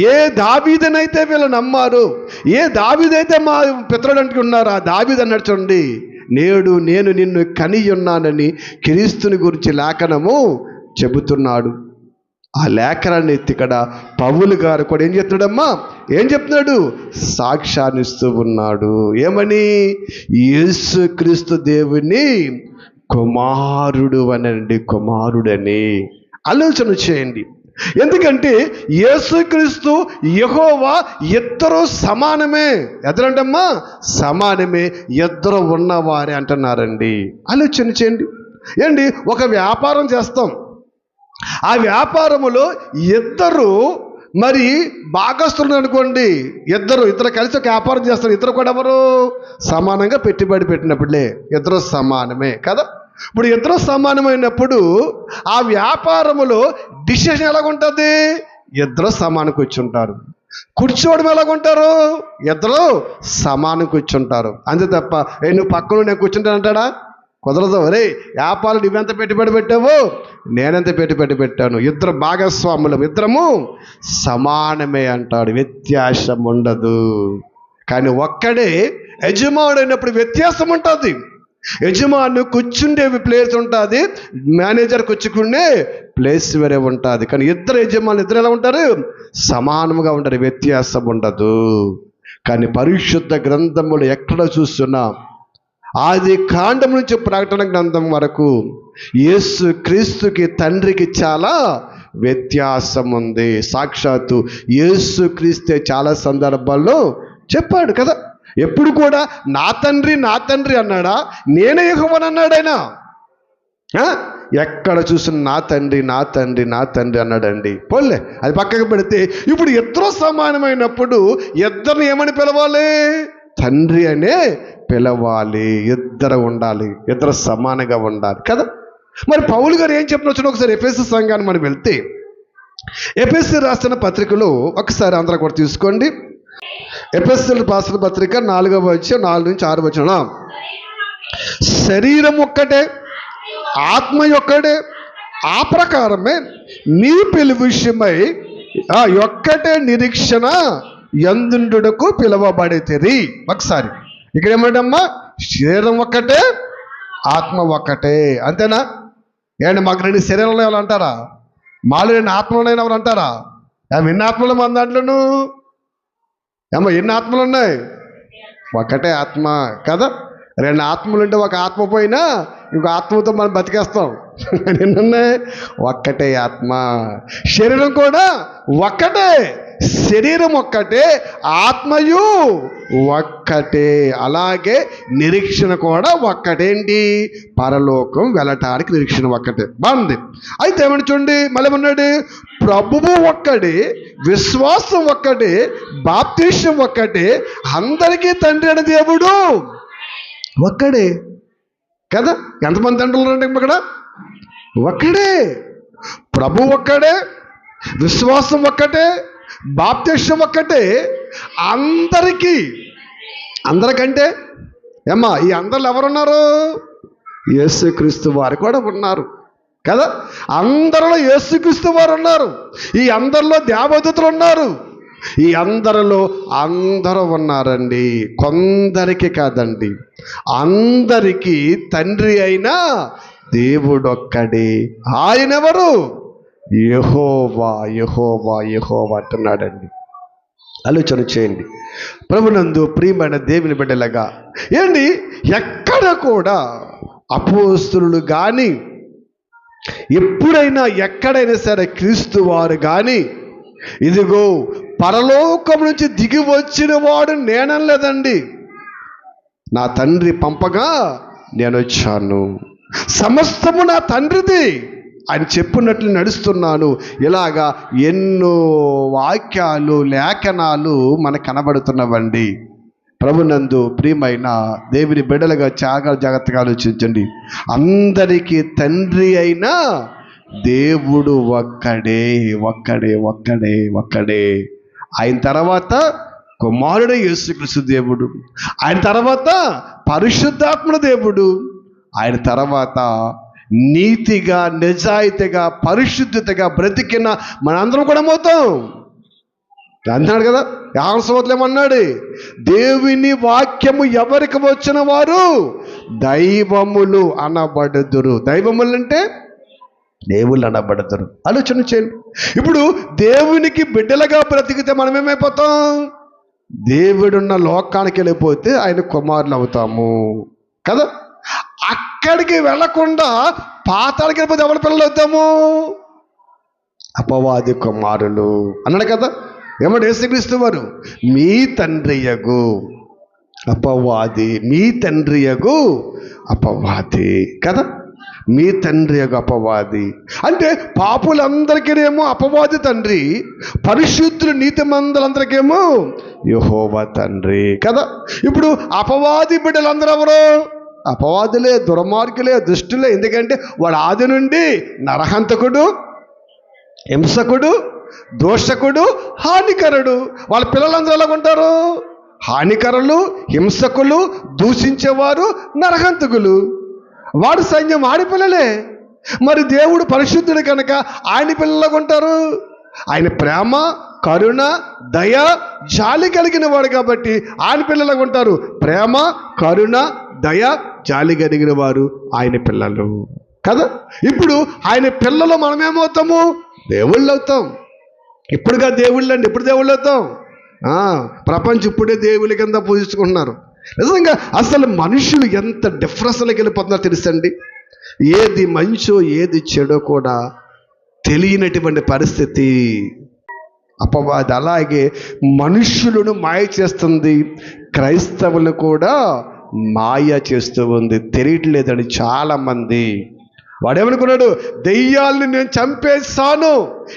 ఏ దావీదునైతే వీళ్ళు నమ్మారు, ఏ దావీదైతే మా పితరుడు అంటున్నారు, ఆ దావీదు అన్నాడు చూడండి, నేడు నేను నిన్ను కనియున్నానని క్రీస్తుని గురించి లేఖనము చెబుతున్నాడు. ఆ లేఖనాన్ని ఎత్తి ఇక్కడ పౌలు గారు కూడా ఏం చెప్తున్నాడమ్మా? ఏం చెప్తున్నాడు? సాక్ష్యాన్ని ఇస్తూ ఉన్నాడు. ఏమని? యేసు క్రీస్తు దేవుని కుమారుడు అనండి, కుమారుడని ఆలోచన చేయండి. ఎందుకంటే యేసుక్రీస్తు యెహోవా ఇద్దరు సమానమే. ఎదురంటమ్మా? సమానమే, ఇద్దరు ఉన్నవారే అంటున్నారండి. ఆలోచన చేయండి. ఏంటి? ఒక వ్యాపారం చేస్తాం, ఆ వ్యాపారములో ఇద్దరు మరి భాగస్తులు అనుకోండి. ఇద్దరు కలిసి ఒక వ్యాపారం చేస్తారు. ఇద్దరు కూడా ఎవరు? సమానంగా పెట్టుబడి పెట్టినప్పుడులే ఇద్దరు సమానమే కదా. ఇప్పుడు ఇద్దరు సమానమైనప్పుడు ఆ వ్యాపారములో డిసిషన్ ఎలాగుంటుంది? ఇద్దరు సమానం కూర్చుంటారు. కూర్చోవడం ఎలాగుంటారు? ఇద్దరు సమానం కూర్చుంటారు. అంతే తప్ప నువ్వు పక్కన నేను కూర్చుంటాను అంటాడా? కుదరదు. అరే వ్యాపారం నువ్వెంత పెట్టుబడి పెట్టావు, నేనెంత పెట్టుబడి పెట్టాను, ఇద్దరు భాగస్వాములం, ఇద్దరము సమానమే అంటాడు. వ్యత్యాసం ఉండదు. కానీ ఒక్కడే యజమానుడు అయినప్పుడు వ్యత్యాసం ఉంటుంది. యజమాను కూర్చుండే ప్లేస్ ఉంటుంది, మేనేజర్ కూర్చుకునే ప్లేస్ వేరే ఉంటుంది. కానీ ఇద్దరు యజమానులు ఎలా ఉంటారు? సమానంగా ఉంటారు, వ్యత్యాసం ఉండదు. కానీ పరిశుద్ధ గ్రంథములు ఎక్కడ చూస్తున్నా ఆది కాండం నుంచి ప్రకటన గ్రంథం వరకు యేసు క్రీస్తుకి తండ్రికి చాలా వ్యత్యాసం ఉంది. సాక్షాత్తు యేసు క్రీస్తే చాలా సందర్భాల్లో చెప్పాడు కదా. ఎప్పుడు కూడా నా తండ్రి అన్నాడా? నేనే యెహోవాను అన్నాడు ఆయన. ఎక్కడ చూసిన నా తండ్రి అన్నాడండి. పోలే, అది పక్కకు పెడితే ఇప్పుడు ఇద్దరు సమానమైనప్పుడు ఇద్దరిని ఏమని పిలవాలి? తండ్రి అనే పిలవాలి. ఇద్దరు ఉండాలి, ఇద్దరు సమానంగా ఉండాలి కదా. మరి పౌలు గారు ఏం చెప్పినొచ్చు ఒకసారి ఎఫెసు సంఘాన్ని మనం వెళ్తే, ఎఫెసు రాసిన పత్రికలో ఒకసారి అందరూ కూడా తీసుకోండి. ఎఫెసీయులకు రాసిన పత్రిక 4వ అధ్యాయం 4 నుంచి 6 వచనం. శరీరం ఒక్కటే, ఆత్మ ఒక్కటే, ఆ ప్రకారమే మీ పిలుపు విషయమై ఒక్కటే నిరీక్షణ యందుండుటకు పిలువబడితిరి. ఒకసారి ఇక్కడ ఏమంటమ్మా? శరీరం ఒక్కటే, ఆత్మ ఒక్కటే. అంతేనా? ఏంటి మాకు 2 శరీరంలో ఎవరు అంటారా? మాలో 2 ఆత్మలైన ఎవరు అంటారా? ఎన్ని ఆత్మలు మన దాంట్లోనూ? ఎన్ని ఆత్మలు ఉన్నాయి? ఒకటే ఆత్మ కదా. 2 ఆత్మలు ఉంటే ఒక ఆత్మ పోయినా ఇంకో ఆత్మతో మనం బతికేస్తాం. నిన్నే ఒక్కటే ఆత్మ, శరీరం కూడా ఒక్కటే, శరీరం ఒక్కటే, ఆత్మయు ఒక్కటే. అలాగే నిరీక్షణ కూడా ఒక్కటేంటి? పరలోకం వెళ్ళటానికి నిరీక్షణ ఒక్కటే. బాగుంది. అయితే ఏమని చూడండి, మళ్ళీ ఉన్నాడు, ప్రభువు ఒక్కడే, విశ్వాసం ఒక్కటే, బాప్తిసం ఒక్కటే, అందరికీ తండ్రి అయిన దేవుడు ఒక్కడే కదా. ఎంతమంది తండ్రులు ఉన్నారండి ఇక్కడ? ఒక్కడే. ప్రభు ఒక్కడే, విశ్వాసం ఒక్కటే, బాప్తిసం ఒక్కటే, అందరికంటే ఏమ్మా ఈ అందరిలో ఎవరున్నారు? యేసుక్రీస్తు వారు కూడా ఉన్నారు కదా. అందరిలో యేసుక్రీస్తు వారు ఉన్నారు. ఈ అందరిలో దేవదూతలు ఉన్నారు. ఈ అందరిలో అందరూ ఉన్నారండి. కొందరికి కాదండి, అందరికీ తండ్రి అయిన దేవుడొక్కడే. ఆయనెవరు? యెహోవా, యెహోవా, యెహోవా అంటున్నాడండి. ఆలోచన చేయండి. ప్రభునందు ప్రియమైన దేవుని బిడ్డలుగా ఏంటి, ఎక్కడ కూడా అపోస్తలులు కానీ, ఎప్పుడైనా ఎక్కడైనా సరే క్రీస్తు వారు కానీ, ఇదిగో పరలోకం నుంచి దిగి వచ్చిన వాడు నేననలేదండి. నా తండ్రి పంపగా నేను వచ్చాను, సమస్తము నా తండ్రిది అని చెప్పినట్లు నడుస్తున్నాను. ఇలాగా ఎన్నో వాక్యాలు, లేఖనాలు మనకు కనబడుతున్నవండి. ప్రభునందు ప్రియమైన దేవుని బిడ్డలుగా చాలా జాగ్రత్తగా ఆలోచించండి. అందరికీ తండ్రి అయిన దేవుడు ఒక్కడే, ఒక్కడే, ఒక్కడే, ఒక్కడే. ఆయన తర్వాత కుమారుడు యేసుక్రీస్తు దేవుడు, ఆయన తర్వాత పరిశుద్ధాత్మ దేవుడు, ఆయన తర్వాత నీతిగా, నిజాయితీగా, పరిశుద్ధతగా బ్రతికిన మనందరం కూడా మోతాం అంటున్నాడు కదా. యావసవత్లు ఏమన్నాడు? దేవుని వాక్యము ఎవరికి వచ్చిన వారు దైవములు అనబడుదురు. దైవములు అంటే దేవుళ్ళు అనబడతారు. ఆలోచన చేయండి. ఇప్పుడు దేవునికి బిడ్డలుగా బ్రతికితే మనం ఏమైపోతాం? దేవుడున్న లోకానికి వెళ్ళిపోతే ఆయన కుమారులు అవుతాము కదా. అక్కడికి వెళ్ళకుండా పాతాళకి వెళ్ళిపోతే ఎవరి పిల్లలు అవుతాము? అపవాది కుమారులు అన్నాడు కదా. ఏమంటే యేసుక్రీస్తు వారు మీ తండ్రియగు అపవాది, మీ తండ్రియగు అపవాది కదా. మీ తండ్రి యొక్క అపవాది అంటే పాపులందరికీనేమో అపవాది తండ్రి, పరిశుద్ధులు నీతిమంతులందరికేమో యెహోవా తండ్రి కదా. ఇప్పుడు అపవాది బిడ్డలందరూ ఎవరు? అపవాదులే, దుర్మార్గులే, దుష్టులే. ఎందుకంటే వాడు ఆది నుండి నరహంతకుడు, హింసకుడు, దోషకుడు, హానికరుడు. వాళ్ళ పిల్లలందరూ ఎలా ఉంటారు? హానికరులు, హింసకులు, దూషించేవారు, నరహంతకులు. వాడు సైన్యం ఆడి పిల్లలే. మరి దేవుడు పరిశుద్ధుడు కనుక ఆయన పిల్లలుగా ఉంటారు. ఆయన ప్రేమ, కరుణ, దయ, జాలి కలిగిన వాడు కాబట్టి ఆయన పిల్లలుగా ఉంటారు. ప్రేమ, కరుణ, దయ, జాలి కలిగిన వారు ఆయన పిల్లలు కదా. ఇప్పుడు ఆయన పిల్లలు మనమేమవుతాము? దేవుళ్ళు అవుతాం. ఇప్పుడుగా దేవుళ్ళు అండి, ఎప్పుడు దేవుళ్ళు అవుతాం? ప్రపంచం ఇప్పుడే దేవుళ్ళ కింద పూజించుకుంటున్నారు. నిజంగా అసలు మనుషులు ఎంత డిఫరెన్స్లోకి వెళ్ళిపోతున్నారో తెలుసండి. ఏది మంచో ఏది చెడో కూడా తెలియనటువంటి పరిస్థితి అపవాది. అలాగే మనుషులను మాయ చేస్తుంది, క్రైస్తవులు కూడా మాయ చేస్తూ ఉంది. తెలియట్లేదండి చాలామంది. వాడేమనుకున్నాడు? దెయ్యాలను నేను చంపేస్తాను,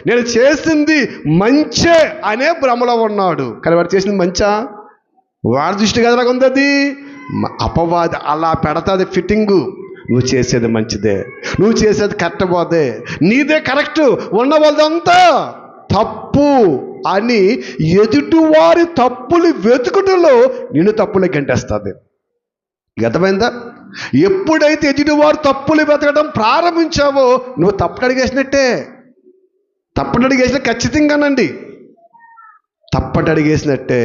నేను చేసింది మంచే అనే భ్రమలో ఉన్నాడు. కానీ వాడు చేసింది మంచా? వాడి దృష్టి కదలాగా ఉంది అది. అపవాది అలా పెడతాది ఫిట్టింగు. నువ్వు చేసేది మంచిదే, నువ్వు చేసేది కరెక్ట్ పోదే, నీదే కరెక్టు, ఉన్న వాళ్ళదంతా తప్పు అని ఎదుటివారి తప్పులు వెతుకుటలో నిన్ను తప్పులు గంటేస్తుంది. గతమైందా? ఎప్పుడైతే ఎదుటివారు తప్పులు వెతకడం ప్రారంభించావో నువ్వు తప్పుడు అడిగేసినట్టే. తప్పుడు అడిగేసిన ఖచ్చితంగానండి, తప్పటి అడిగేసినట్టే.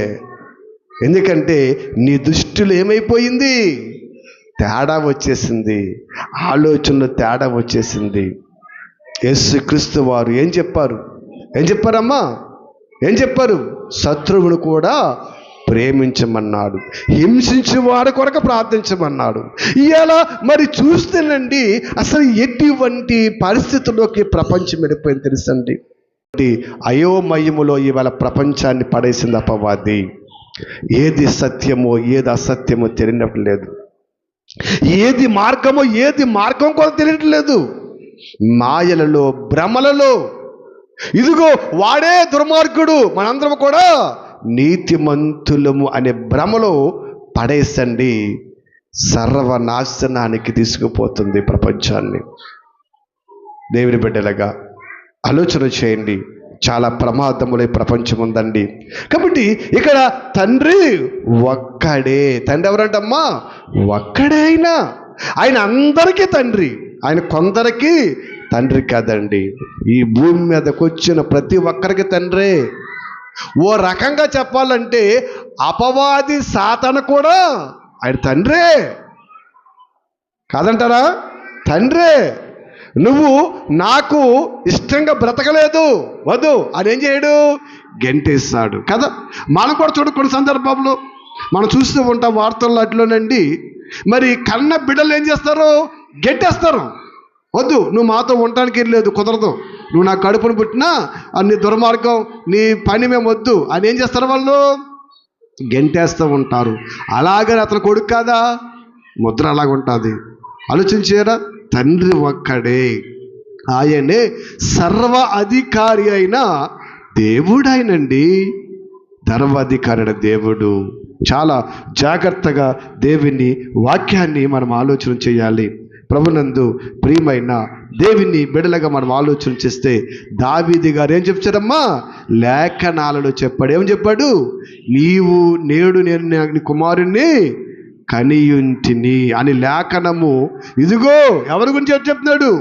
ఎందుకంటే నీ దృష్టిలో ఏమైపోయింది? తేడా వచ్చేసింది, ఆలోచనలో తేడా వచ్చేసింది. యేసుక్రీస్తు వారు ఏం చెప్పారమ్మా? ఏం చెప్పారు? శత్రువును కూడా ప్రేమించమన్నాడు, హింసించే వారి కొరకు ప్రార్థించమన్నాడు. ఇలా మరి చూస్తేనండి అసలు ఎటువంటి పరిస్థితుల్లోకి ప్రపంచం వెళ్ళిపోయింది తెలుసండి. అయోమయములో ఇవాళ ప్రపంచాన్ని పడేసింది అపవాది. ఏది సత్యమో ఏది అసత్యమో తెలియట్లేదు, ఏది మార్గం కూడా తెలియట్లేదు. మాయలలో, భ్రమలలో, ఇదిగో వాడే దుర్మార్గుడు, మనందరం కూడా నీతిమంతులము అనే భ్రమలో పడేసండి సర్వనాశనానికి తీసుకుపోతుంది ప్రపంచాన్ని. దేవుని బిడ్డలుగా ఆలోచన చేయండి, చాలా ప్రమాదములే ప్రపంచం ఉందండి. కాబట్టి ఇక్కడ తండ్రి ఒక్కడే. తండ్రి ఎవరంటమ్మా? ఒక్కడే. ఆయన అందరికీ తండ్రి, ఆయన కొందరికి తండ్రి కాదండి. ఈ భూమి మీదకి వచ్చిన ప్రతి ఒక్కరికి తండ్రే. ఓ రకంగా చెప్పాలంటే అపవాది సాతాను కూడా ఆయన తండ్రే కాదంటారా? తండ్రే. నువ్వు నాకు ఇష్టంగా బ్రతకలేదు, వద్దు అని ఏం చేయడు? గెంటేస్తాడు కదా. మనం కూడా చూడ కొన్ని సందర్భంలో మనం చూస్తూ ఉంటాం వార్తల్లో అట్లోనండి. మరి కన్న బిడ్డలు ఏం చేస్తారు? గెంటేస్తారు. వద్దు, నువ్వు మాతో ఉండటానికి వెళ్ళలేదు, కుదరదు, నువ్వు నా కడుపును పుట్టినా నీ దుర్మార్గం, నీ పని మేము వద్దు అని ఏం చేస్తారు? వాళ్ళు గెంటేస్తూ ఉంటారు. అలాగని అతను కొడుకు కాదా? ముద్ర అలాగ ఉంటుంది. ఆలోచించారా? తండ్రి ఒక్కడే, ఆయనే సర్వ అధికారి అయిన దేవుడు. ఆయనండి ధర్మాధికారి అయిన దేవుడు. చాలా జాగ్రత్తగా దేవుని వాక్యాన్ని మనం ఆలోచన చేయాలి. ప్రభునందు ప్రియమైన దేవుని బిడలగా మనం ఆలోచన చేస్తే దావీదు గారు ఏం చెప్తారమ్మా? లేఖనాలలో చెప్పాడు. ఏమని చెప్పాడు? నీవు నేడు నేను నీ కుమారుణ్ణి కనియుంటిని అని లేఖనము ఇదిగో ఎవరి గురించి చెప్తున్నాడు?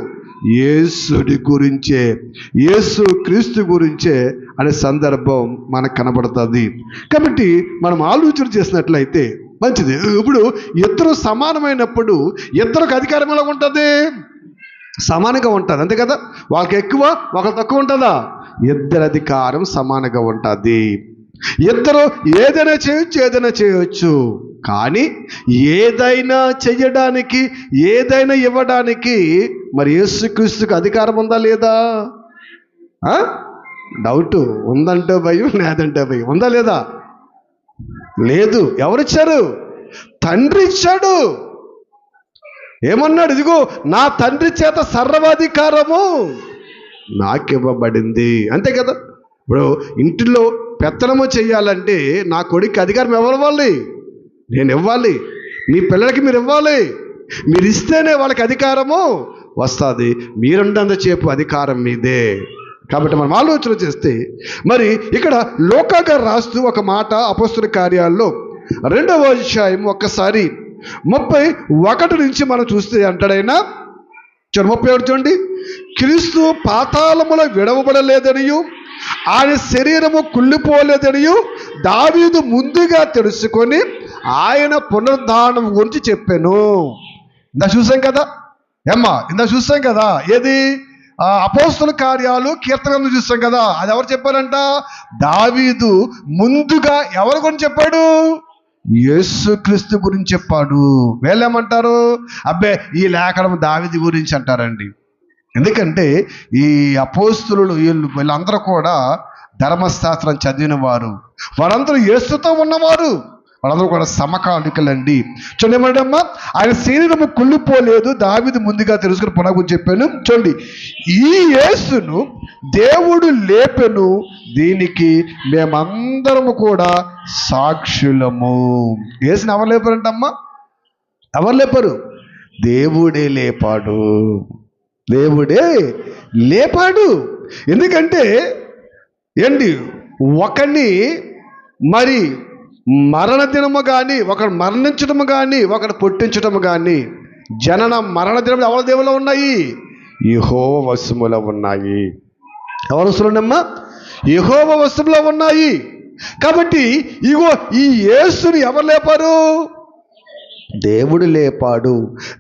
యేసుడి గురించే, యేసు క్రీస్తు గురించే అనే సందర్భం మనకు కనబడుతుంది. కాబట్టి మనం ఆలోచన చేసినట్లయితే మంచిది. ఇప్పుడు ఇద్దరు సమానమైనప్పుడు ఇద్దరికి అధికారం ఎలా ఉంటుంది? సమానంగా ఉంటుంది, అంతే కదా. వాళ్ళకి ఎక్కువ, ఒకరు తక్కువ ఉంటుందా? ఇద్దరు అధికారం సమానంగా ఉంటుంది. ఇద్దరు ఏదైనా చేయొచ్చు, కానీ ఏదైనా చెయ్యడానికి, ఏదైనా ఇవ్వడానికి మరి యేసుక్రీస్తుకి అధికారం ఉందా లేదా? డౌట్. ఉందంటే భయం, లేదంటే భయం. ఉందా లేదా? లేదు. ఎవరిచ్చారు? తండ్రి ఇచ్చాడు. ఏమన్నాడు? ఇదిగో నా తండ్రి చేత సర్వాధికారము నాకివ్వబడింది. అంతే కదా. ఇప్పుడు ఇంటిలో పెత్తనము చెయ్యాలంటే నా కొడుకు అధికారం ఎవరు ఇవ్వాలి? నేను ఇవ్వాలి. మీ పిల్లలకి మీరు ఇవ్వాలి. మీరు ఇస్తేనే వాళ్ళకి అధికారము వస్తుంది. మీరున్నంతసేపు అధికారం మీదే. కాబట్టి మనం ఆలోచన చేస్తే మరి ఇక్కడ లూకా గారు రాస్తూ ఒక మాట అపోస్తలుల కార్యాల్లో 2వ అధ్యాయం ఒక్కసారి 31 నుంచి మనం చూస్తే అంటాడైనా 31 చూడండి. క్రీస్తు పాతాళములో విడవబడలేదనియు ఆయన శరీరము కుళ్ళిపోలేదనియు దావీదు ముందుగా తెలుసుకొని ఆయన పునరుద్ధానం గురించి చెప్పాను. ఇందా చూసాం కదా. ఏది? అపోస్తలుల కార్యాలు కీర్తనలు చూసాం కదా. అది ఎవరు చెప్పారంట? దావీదు ముందుగా ఎవరి గురించి చెప్పాడు? యేసుక్రీస్తు గురించి చెప్పాడు. వీళ్ళేమంటారు? అబ్బే ఈ లేఖనం దావీదు గురించి అంటారండి. ఎందుకంటే ఈ అపోస్తలులు వీళ్ళందరూ కూడా ధర్మశాస్త్రం చదివిన వారు, వారందరూ యేసుతో ఉన్నవారు, వాళ్ళందరూ కూడా సమకాలికులండి. చూడండి ఏమంటమ్మా? ఆయన శరీరము కుళ్ళిపోలేదు, దావీదు ముందుగా తెలుసుకుని పునః చెప్పాను. చూడండి, ఈ యేసును దేవుడు లేపెను, దీనికి మేమందరము కూడా సాక్షులము. యేసుని ఎవరు లేపారంటమ్మా? ఎవరు లేపారు? దేవుడే లేపాడు. దేవుడే లేపాడు. ఎందుకంటే ఏంటి? ఒకని మరి మరణ దినము కానీ, ఒకడు మరణించడము కానీ, ఒకడు పుట్టించడము కానీ, జనన మరణ దినములు ఎవరి దేవులో ఉన్నాయి? యెహోవా వశములో ఉన్నాయి. ఎవరి వశములోనమ్మా? యెహోవా వశములో ఉన్నాయి. కాబట్టి ఇగో ఈ యేసుని ఎవరు లేపారు? దేవుడు లేపాడు.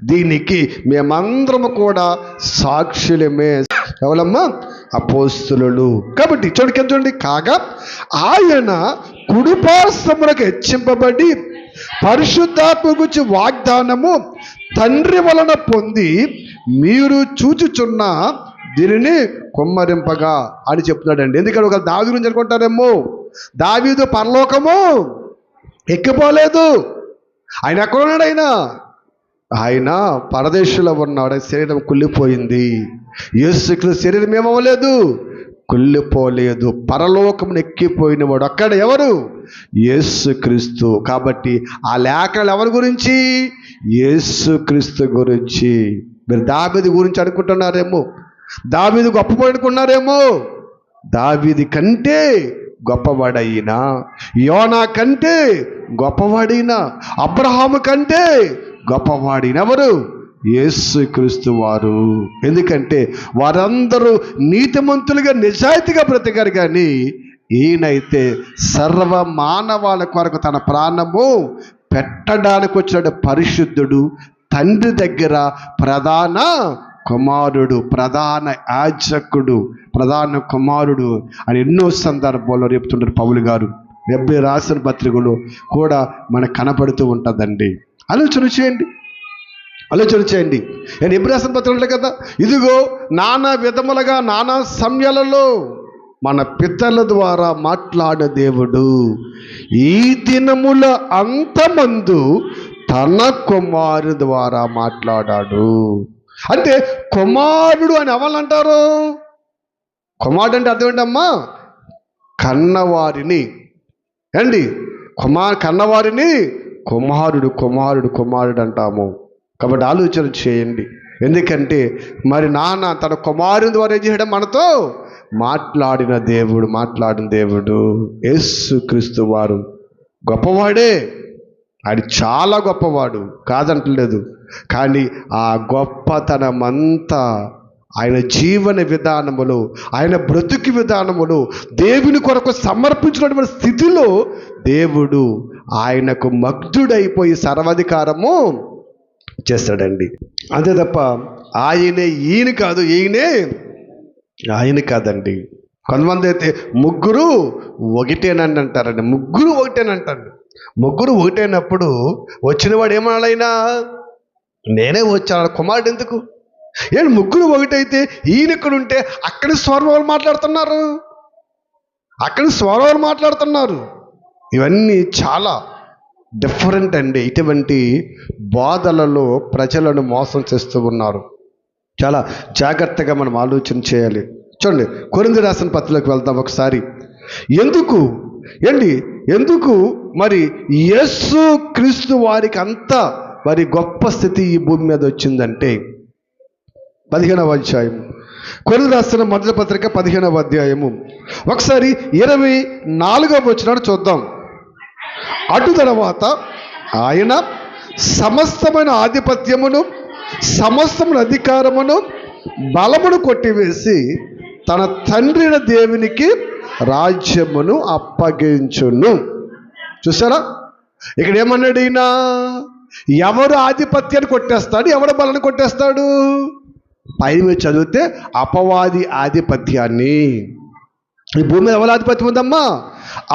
దీనికి మేమందరము కూడా సాక్షులమే. ఎవరమ్మా? అపోస్తులు. కాబట్టి చూడండి, కాగా ఆయన కుడిపార్శ్వమునకు హెచ్చింపబడి పరిశుద్ధాత్మ గురించి వాగ్దానము తండ్రి వలన పొంది మీరు చూచుచున్న దీనిని కుమ్మరింపగా అని చెప్తున్నాడండి. ఎందుకంటే ఒక దావీదు గురించి అనుకుంటారేమో, దావీదు పరలోకము ఎక్కిపోలేదు, ఆయన ఎక్కడ ఉన్నాడు? ఆయన పరదేశంలో ఉన్నాడు. శరీరం కుళ్ళిపోయింది. యేసుక్రీస్తు శరీరం ఏమవ్వలేదు, కుళ్ళిపోలేదు. పరలోకమును ఎక్కిపోయిన వాడు అక్కడ ఎవరు? యేసుక్రీస్తు. కాబట్టి ఆ లేఖలు ఎవరి గురించి? యేసుక్రీస్తు గురించి. మీరు దావీదు గురించి అనుకుంటున్నారేమో, దావీదు గొప్పవాడు అనుకున్నారేమో. దావీదు కంటే గొప్పవాడైనా, యోనా కంటే గొప్పవాడైనా, అబ్రహాము కంటే గొప్పవాడిన ఎవరు? యేసుక్రీస్తు వారు. ఎందుకంటే వారందరూ నీతిమంతులుగా నిజాయితీగా బ్రతికారు, కానీ ఈయనైతే సర్వ మానవాళి కొరకు తన ప్రాణము పెట్టడానికి వచ్చిన పరిశుద్ధుడు, తండ్రి దగ్గర ప్రధాన కుమారుడు, ప్రధాన యాజకుడు, ప్రధాన కుమారుడు అని ఎన్నో సందర్భాల్లో చెప్తుంటారు పౌలు గారు. హెబ్రీ రాసిన పత్రికలో కూడా మనకు కనపడుతూ ఉంటుందండి. ఆలోచన చేయండి. నేను హెబ్రీ రాసిన పత్రికలు కదా, ఇదిగో నానా విధములుగా నానా సమయాలలో మన పితరుల ద్వారా మాట్లాడే దేవుడు ఈ దినముల అంతమందు తన కుమారుడు ద్వారా మాట్లాడాడు. అంటే కుమారుడు అని ఎవరంటారు? కుమారుడు అంటే అర్థం ఏంటమ్మా? కన్నవారిని కన్నవారిని కుమారుడు అంటాము. కాబట్టి ఆలోచన చేయండి. ఎందుకంటే మరి నాన్న తన కుమారుని ద్వారా ఏం చేయడం? మనతో మాట్లాడిన దేవుడు యేసుక్రీస్తు వారు గొప్పవాడే. ఆయన చాలా గొప్పవాడు, కాదంటలేదు. కానీ ఆ గొప్పతనమంతా ఆయన జీవన విధానములు, ఆయన బ్రతుకు విధానములు, దేవుని కొరకు సమర్పించినటువంటి స్థితిలో దేవుడు ఆయనకు మగ్ధుడైపోయి సర్వాధికారము చేస్తాడండి. అంతే తప్ప ఆయన కాదండి. కొంతమంది అయితే ముగ్గురు ఒకటేనండి అంటారండి. ముగ్గురు ఒకటేనప్పుడు వచ్చినవాడు ఏమన్నాడైనా? నేనే వచ్చాను, కుమారుడు ఎందుకు? ముగ్గురు ఒకటైతే ఈయన ఇక్కడ ఉంటే అక్కడి స్వరాలు మాట్లాడుతున్నారు. ఇవన్నీ చాలా డిఫరెంట్ అండి. ఇటువంటి బోధలలో ప్రజలను మోసం చేస్తూ ఉన్నారు. చాలా జాగ్రత్తగా మనం ఆలోచన చేయాలి. చూడండి, కొరింథీ రాసిన పత్రికలోకి వెళ్దాం ఒకసారి. ఎందుకు మరి యేసు క్రీస్తు వారికి అంత మరి గొప్ప స్థితి ఈ భూమి మీద వచ్చిందంటే 15వ అధ్యాయం, కొరింథీ రాసిన మొదటి పత్రిక 15వ అధ్యాయము ఒకసారి 24వ వచనాన్ని చూద్దాం. అటు తర్వాత ఆయన సమస్తమైన ఆధిపత్యమును, సమస్తమైన అధికారమును, బలమును కొట్టివేసి తన తండ్రి అయిన దేవునికి రాజ్యమును అప్పగించును. చూసారా, ఇక్కడ ఏమన్నాడు? ఈయన ఎవరు ఆధిపత్యాన్ని కొట్టేస్తాడు, ఎవరు బలాన్ని కొట్టేస్తాడు? పైన చదివితే అపవాది ఆధిపత్యాన్ని. ఈ భూమి మీద ఎవరి ఆధిపత్యం ఉందమ్మా?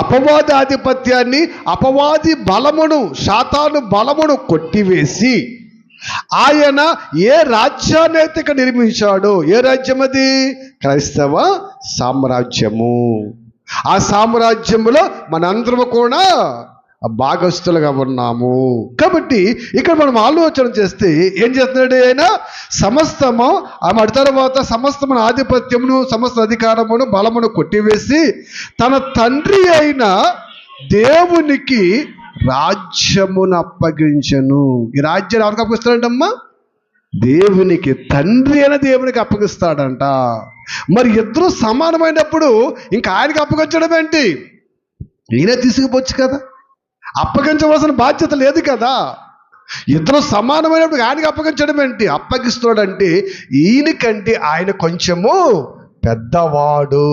అపవాది ఆధిపత్యాన్ని, అపవాది బలమును, సాతాను బలమును కొట్టివేసి ఆయన ఏ రాజ్యాన్ని అయితే ఇక్కడ నిర్మించాడో, ఏ రాజ్యం అది? క్రైస్తవ సామ్రాజ్యము. ఆ సామ్రాజ్యములో మనందరము కూడా భాగస్థులుగా ఉన్నాము. కాబట్టి ఇక్కడ మనం ఆలోచన చేస్తే ఏం చేస్తున్నాడు ఆయన? సమస్తము అటు తర్వాత సమస్తమైన ఆధిపత్యమును, సమస్త అధికారమును, బలమును కొట్టివేసి తన తండ్రి అయిన దేవునికి రాజ్యమును అప్పగించను. ఈ రాజ్యాన్ని ఎవరికి అప్పగిస్తాడంటమ్మా? దేవునికి. తండ్రి అయిన దేవునికి అప్పగిస్తాడంట. మరి ఇద్దరు సమానమైనప్పుడు ఇంకా ఆయనకి అప్పగించడం ఏంటి? ఈయనే తీసుకుపోవచ్చు కదా, అప్పగించవలసిన బాధ్యత లేదు కదా. ఇద్దరు సమానమైనప్పుడు ఆయనకి అప్పగించడం ఏంటి? అప్పగిస్తాడంటే ఈయనకంటే ఆయన కొంచెము పెద్దవాడు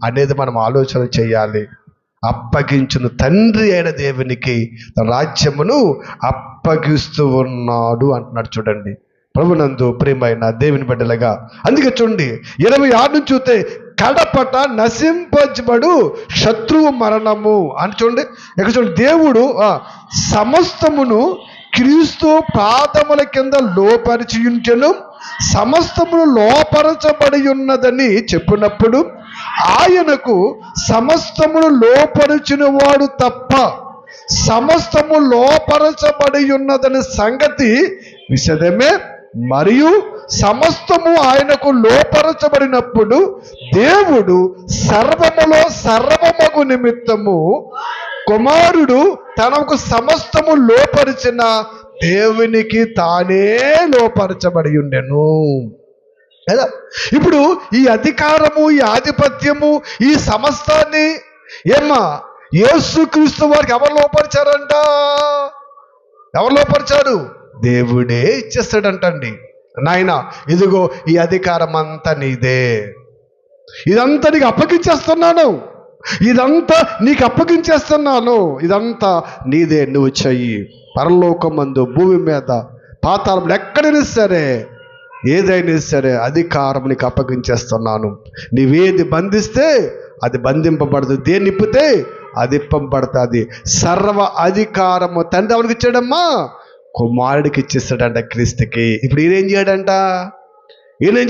అనేది మనం ఆలోచన చేయాలి. అప్పగించును తండ్రి అయిన దేవునికి రాజ్యమును అప్పగిస్తూ ఉన్నాడు అంటున్నాడు. చూడండి, ప్రభునందు ప్రియమైన దేవుని బిడ్డలుగా, అందుకే చూడండి 26 నుంచి చూస్తే కడపట నశింపబడు శత్రువు మరణము అని చూడండి. ఇక్కడ చూడండి, దేవుడు సమస్తమును క్రీస్తు పాదముల కింద లోపరిచియుంచెను, సమస్తమును లోపరచబడి ఉన్నదని చెప్పినప్పుడు ఆయనకు సమస్తమును లోపరిచిన వాడు తప్ప సమస్తము లోపరచబడి ఉన్నదని సంగతి విషదమే. మరియు సమస్తము ఆయనకు లోపరచబడినప్పుడు దేవుడు సర్వములో సర్వమగు నిమిత్తము కుమారుడు తనకు సమస్తము లోపరిచిన దేవునికి తానే లోపరచబడి ఉండెను. ఇప్పుడు ఈ అధికారము, ఈ ఆధిపత్యము, ఈ సమస్తాన్ని యేసుక్రీస్తు వారికి ఎవరు లోపరిచారంట? ఎవరు లోపరిచారు? దేవుడే ఇచ్చేస్తాడంటండి. నాయన ఇదిగో ఈ అధికారం అంతా నీదే, ఇదంతా నీకు అప్పగించేస్తున్నాను, ఇదంతా నీకు అప్పగించేస్తున్నాను, ఇదంతా నీదే, నువ్వు చెయ్యి. పరలోకమందు, భూమి మీద, పాతాళంలో ఎక్కడైనా సరే, ఏదైనా సరే అధికారం నీకు అప్పగించేస్తున్నాను. నీవేది బంధిస్తే అది బంధింపబడదు, దేన్ని ఇప్పితే అది ఇప్పబడుతుంది. సర్వ అధికారము తండ్రి ఎవరికి ఇచ్చాడమ్మా? కుమారుడికి ఇచ్చేస్తాడంట, క్రీస్తుకి. ఇప్పుడు ఈయనేం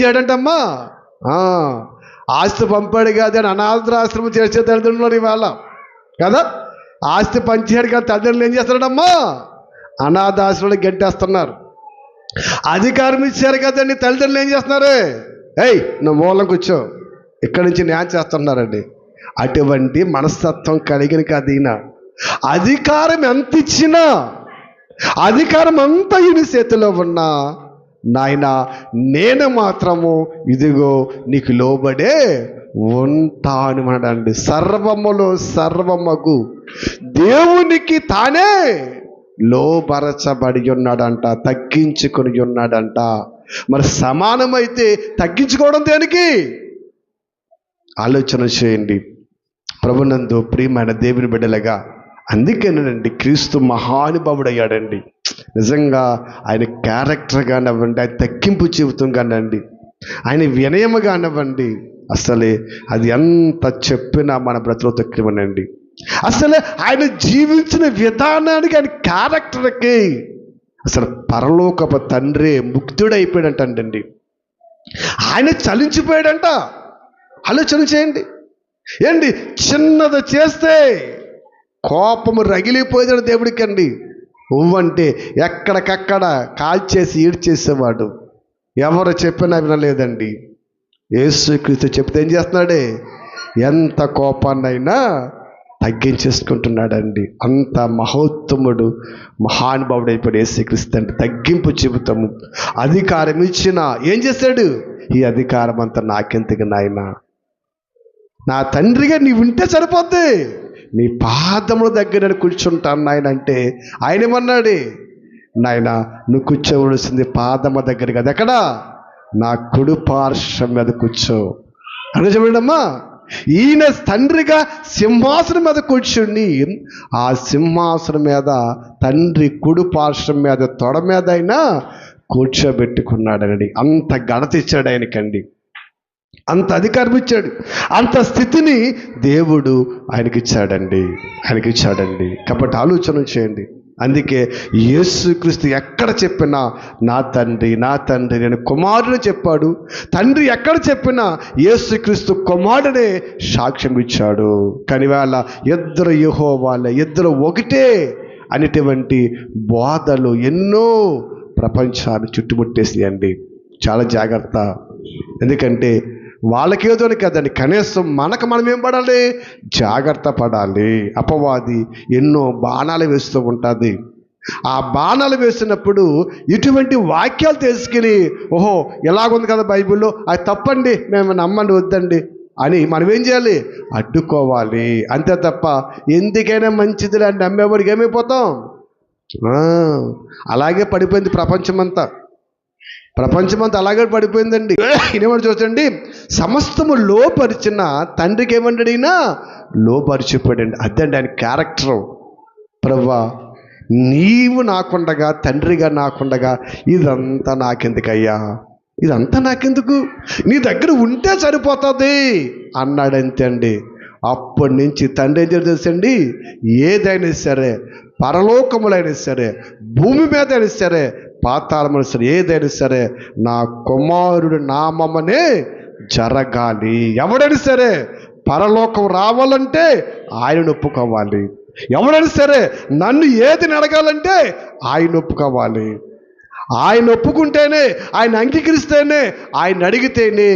చేయడంటమ్మా? ఆస్తి పంపాడు కాదు అని అనాథాశ్రమం చేసే తల్లిదండ్రులు ఇవాళ కదా. ఆస్తి పంచాడు కదా, తల్లిదండ్రులు ఏం చేస్తాడమ్మా? అనాథాశ్రమాలు గెంటేస్తున్నారు. అధికారం ఇచ్చారు కదండి, తల్లిదండ్రులు ఏం చేస్తున్నారు? నువ్వు మూలం కూర్చో, ఇక్కడి నుంచి న్యాయం చేస్తున్నారండి. అటువంటి మనస్తత్వం కలిగిన కదీనా అధికారం ఎంత ఇచ్చినా, అధికారం అంతా ఈయన చేతిలో ఉన్నా, నాయన నేను మాత్రము ఇదిగో నీకు లోబడే ఉంటాను అన్నాడండి. సర్వములో సర్వమగు దేవునికి తానే లోబరచబడి ఉన్నాడంట, తగ్గించుకొని ఉన్నాడంట. మరి సమానమైతే తగ్గించుకోవడం దేనికి? ఆలోచన చేయండి ప్రభునందు ప్రియమైన దేవుని బిడ్డలుగా. అందుకేనండి క్రీస్తు మహానుభావుడయ్యాడండి. నిజంగా ఆయన క్యారెక్టర్ కానివ్వండి, ఆయన తగ్గింపు జీవితం కానివ్వండి, ఆయన వినయము కానివ్వండి, అసలే అది ఎంత చెప్పినా మన బ్రతులో తక్కువనండి. అసలే ఆయన జీవించిన విధానానికి, ఆయన క్యారెక్టర్కి అసలు పరలోకపు తండ్రి ముక్తుడైపోయాడంటండి. ఆయన చలించిపోయాడంట. ఆలోచన చేయండి. ఏంటి, చిన్నది చేస్తే కోపము రగిలిపోయాడు దేవుడికి అండి. ఉవ్వంటే ఎక్కడికక్కడ కాల్చేసి ఈడ్చేసేవాడు. ఎవరు చెప్పినా వినలేదండి. యేసుక్రీస్తు చెప్తే ఏం చేస్తున్నాడే? ఎంత కోపాన్నైనా తగ్గించేసుకుంటున్నాడండి. అంత మహోత్తముడు, మహానుభావుడు అయిపోయాడు యేసుక్రీస్తు అంటే. తగ్గింపు చెబుతాము. అధికారం ఇచ్చినా ఏం చేశాడు? ఈ అధికారం అంతా నాకెందుకు నాయన, నా తండ్రిగా నీవు ఉంటే సరిపోద్ది, నీ పాదముల దగ్గర కూర్చుంటాను నాయన అంటే ఆయన ఏమన్నాడు? నాయన నువ్వు కూర్చోవలసింది పాదము దగ్గర కదా, ఎక్కడ? నా కుడి పార్శ్వం మీద కూర్చో అని చెప్పండమ్మా. ఈయన తండ్రిగా సింహాసనం మీద కూర్చుని, ఆ సింహాసనం మీద తండ్రి కుడి పార్శ్వం మీద తొడ మీద అయినా కూర్చోబెట్టుకున్నాడనండి. అంత ఘనత ఇచ్చాడు ఆయనకండి, అంత అధికారం ఇచ్చాడు, అంత స్థితిని దేవుడు ఆయనకిచ్చాడండి. కాబట్టి ఆలోచన చేయండి. అందుకే యేసుక్రీస్తు ఎక్కడ చెప్పినా నా తండ్రి, నా తండ్రి నేను కుమారుడు చెప్పాడు. తండ్రి ఎక్కడ చెప్పినా యేసుక్రీస్తు కుమారుడే సాక్ష్యం ఇచ్చాడు. కానీ వాళ్ళ ఇద్దరు యెహోవాలే, ఇద్దరు ఒకటే అనేటువంటి బోధలు ఎన్నో ప్రపంచాన్ని చుట్టుముట్టేసినాయండి. చాలా జాగ్రత్త. ఎందుకంటే వాళ్ళకేదో కదండి, కనీసం మనం ఏం పడాలి? జాగ్రత్త పడాలి. అపవాది ఎన్నో బాణాలు వేస్తూ ఉంటుంది. ఆ బాణాలు వేసినప్పుడు ఇటువంటి వాక్యాలు తీసుకెళ్ళి, ఓహో ఎలాగుంది కదా బైబిల్లో, అది తప్పండి, మేము నమ్మండి, వద్దండి అని మనం ఏం చేయాలి? అడ్డుకోవాలి. అంతే తప్ప ఎందుకైనా మంచిది అని నమ్మేవాడికి ఏమైపోతాం? అలాగే పడిపోయింది ప్రపంచమంతా అలాగే పడిపోయిందండి. ఇనేమని చూసండి, సమస్తము లోపరిచిన తండ్రికి ఏమంటాడు? ఈయన లోపరిచిపోయాడండి. అదండి ఆయన క్యారెక్టర్. ప్రభువా నీవు నాకుండగా, తండ్రిగా నాకుండగా ఇదంతా నాకెందుకయ్యా, ఇదంతా నాకెందుకు, నీ దగ్గర ఉంటే సరిపోతుంది అన్నాడంతే అండి. అప్పటి నుంచి తండ్రి ఏం చేయాలి తెలుసండి, ఏదైనా సరే, పరలోకములైనా సరే, భూమి మీద అయినా సరే, పాతాళమైనా సరే, ఏదైనా సరే నా కుమారుడు నామమనే జరగాలి. ఎవడైనా సరే పరలోకం రావాలంటే ఆయన ఒప్పుకోవాలి. ఎవరైనా సరే నన్ను ఏది అడగాలంటే ఆయన ఒప్పుకోవాలి. ఆయన ఒప్పుకుంటేనే, ఆయన అంగీకరిస్తేనే, ఆయన అడిగితేనే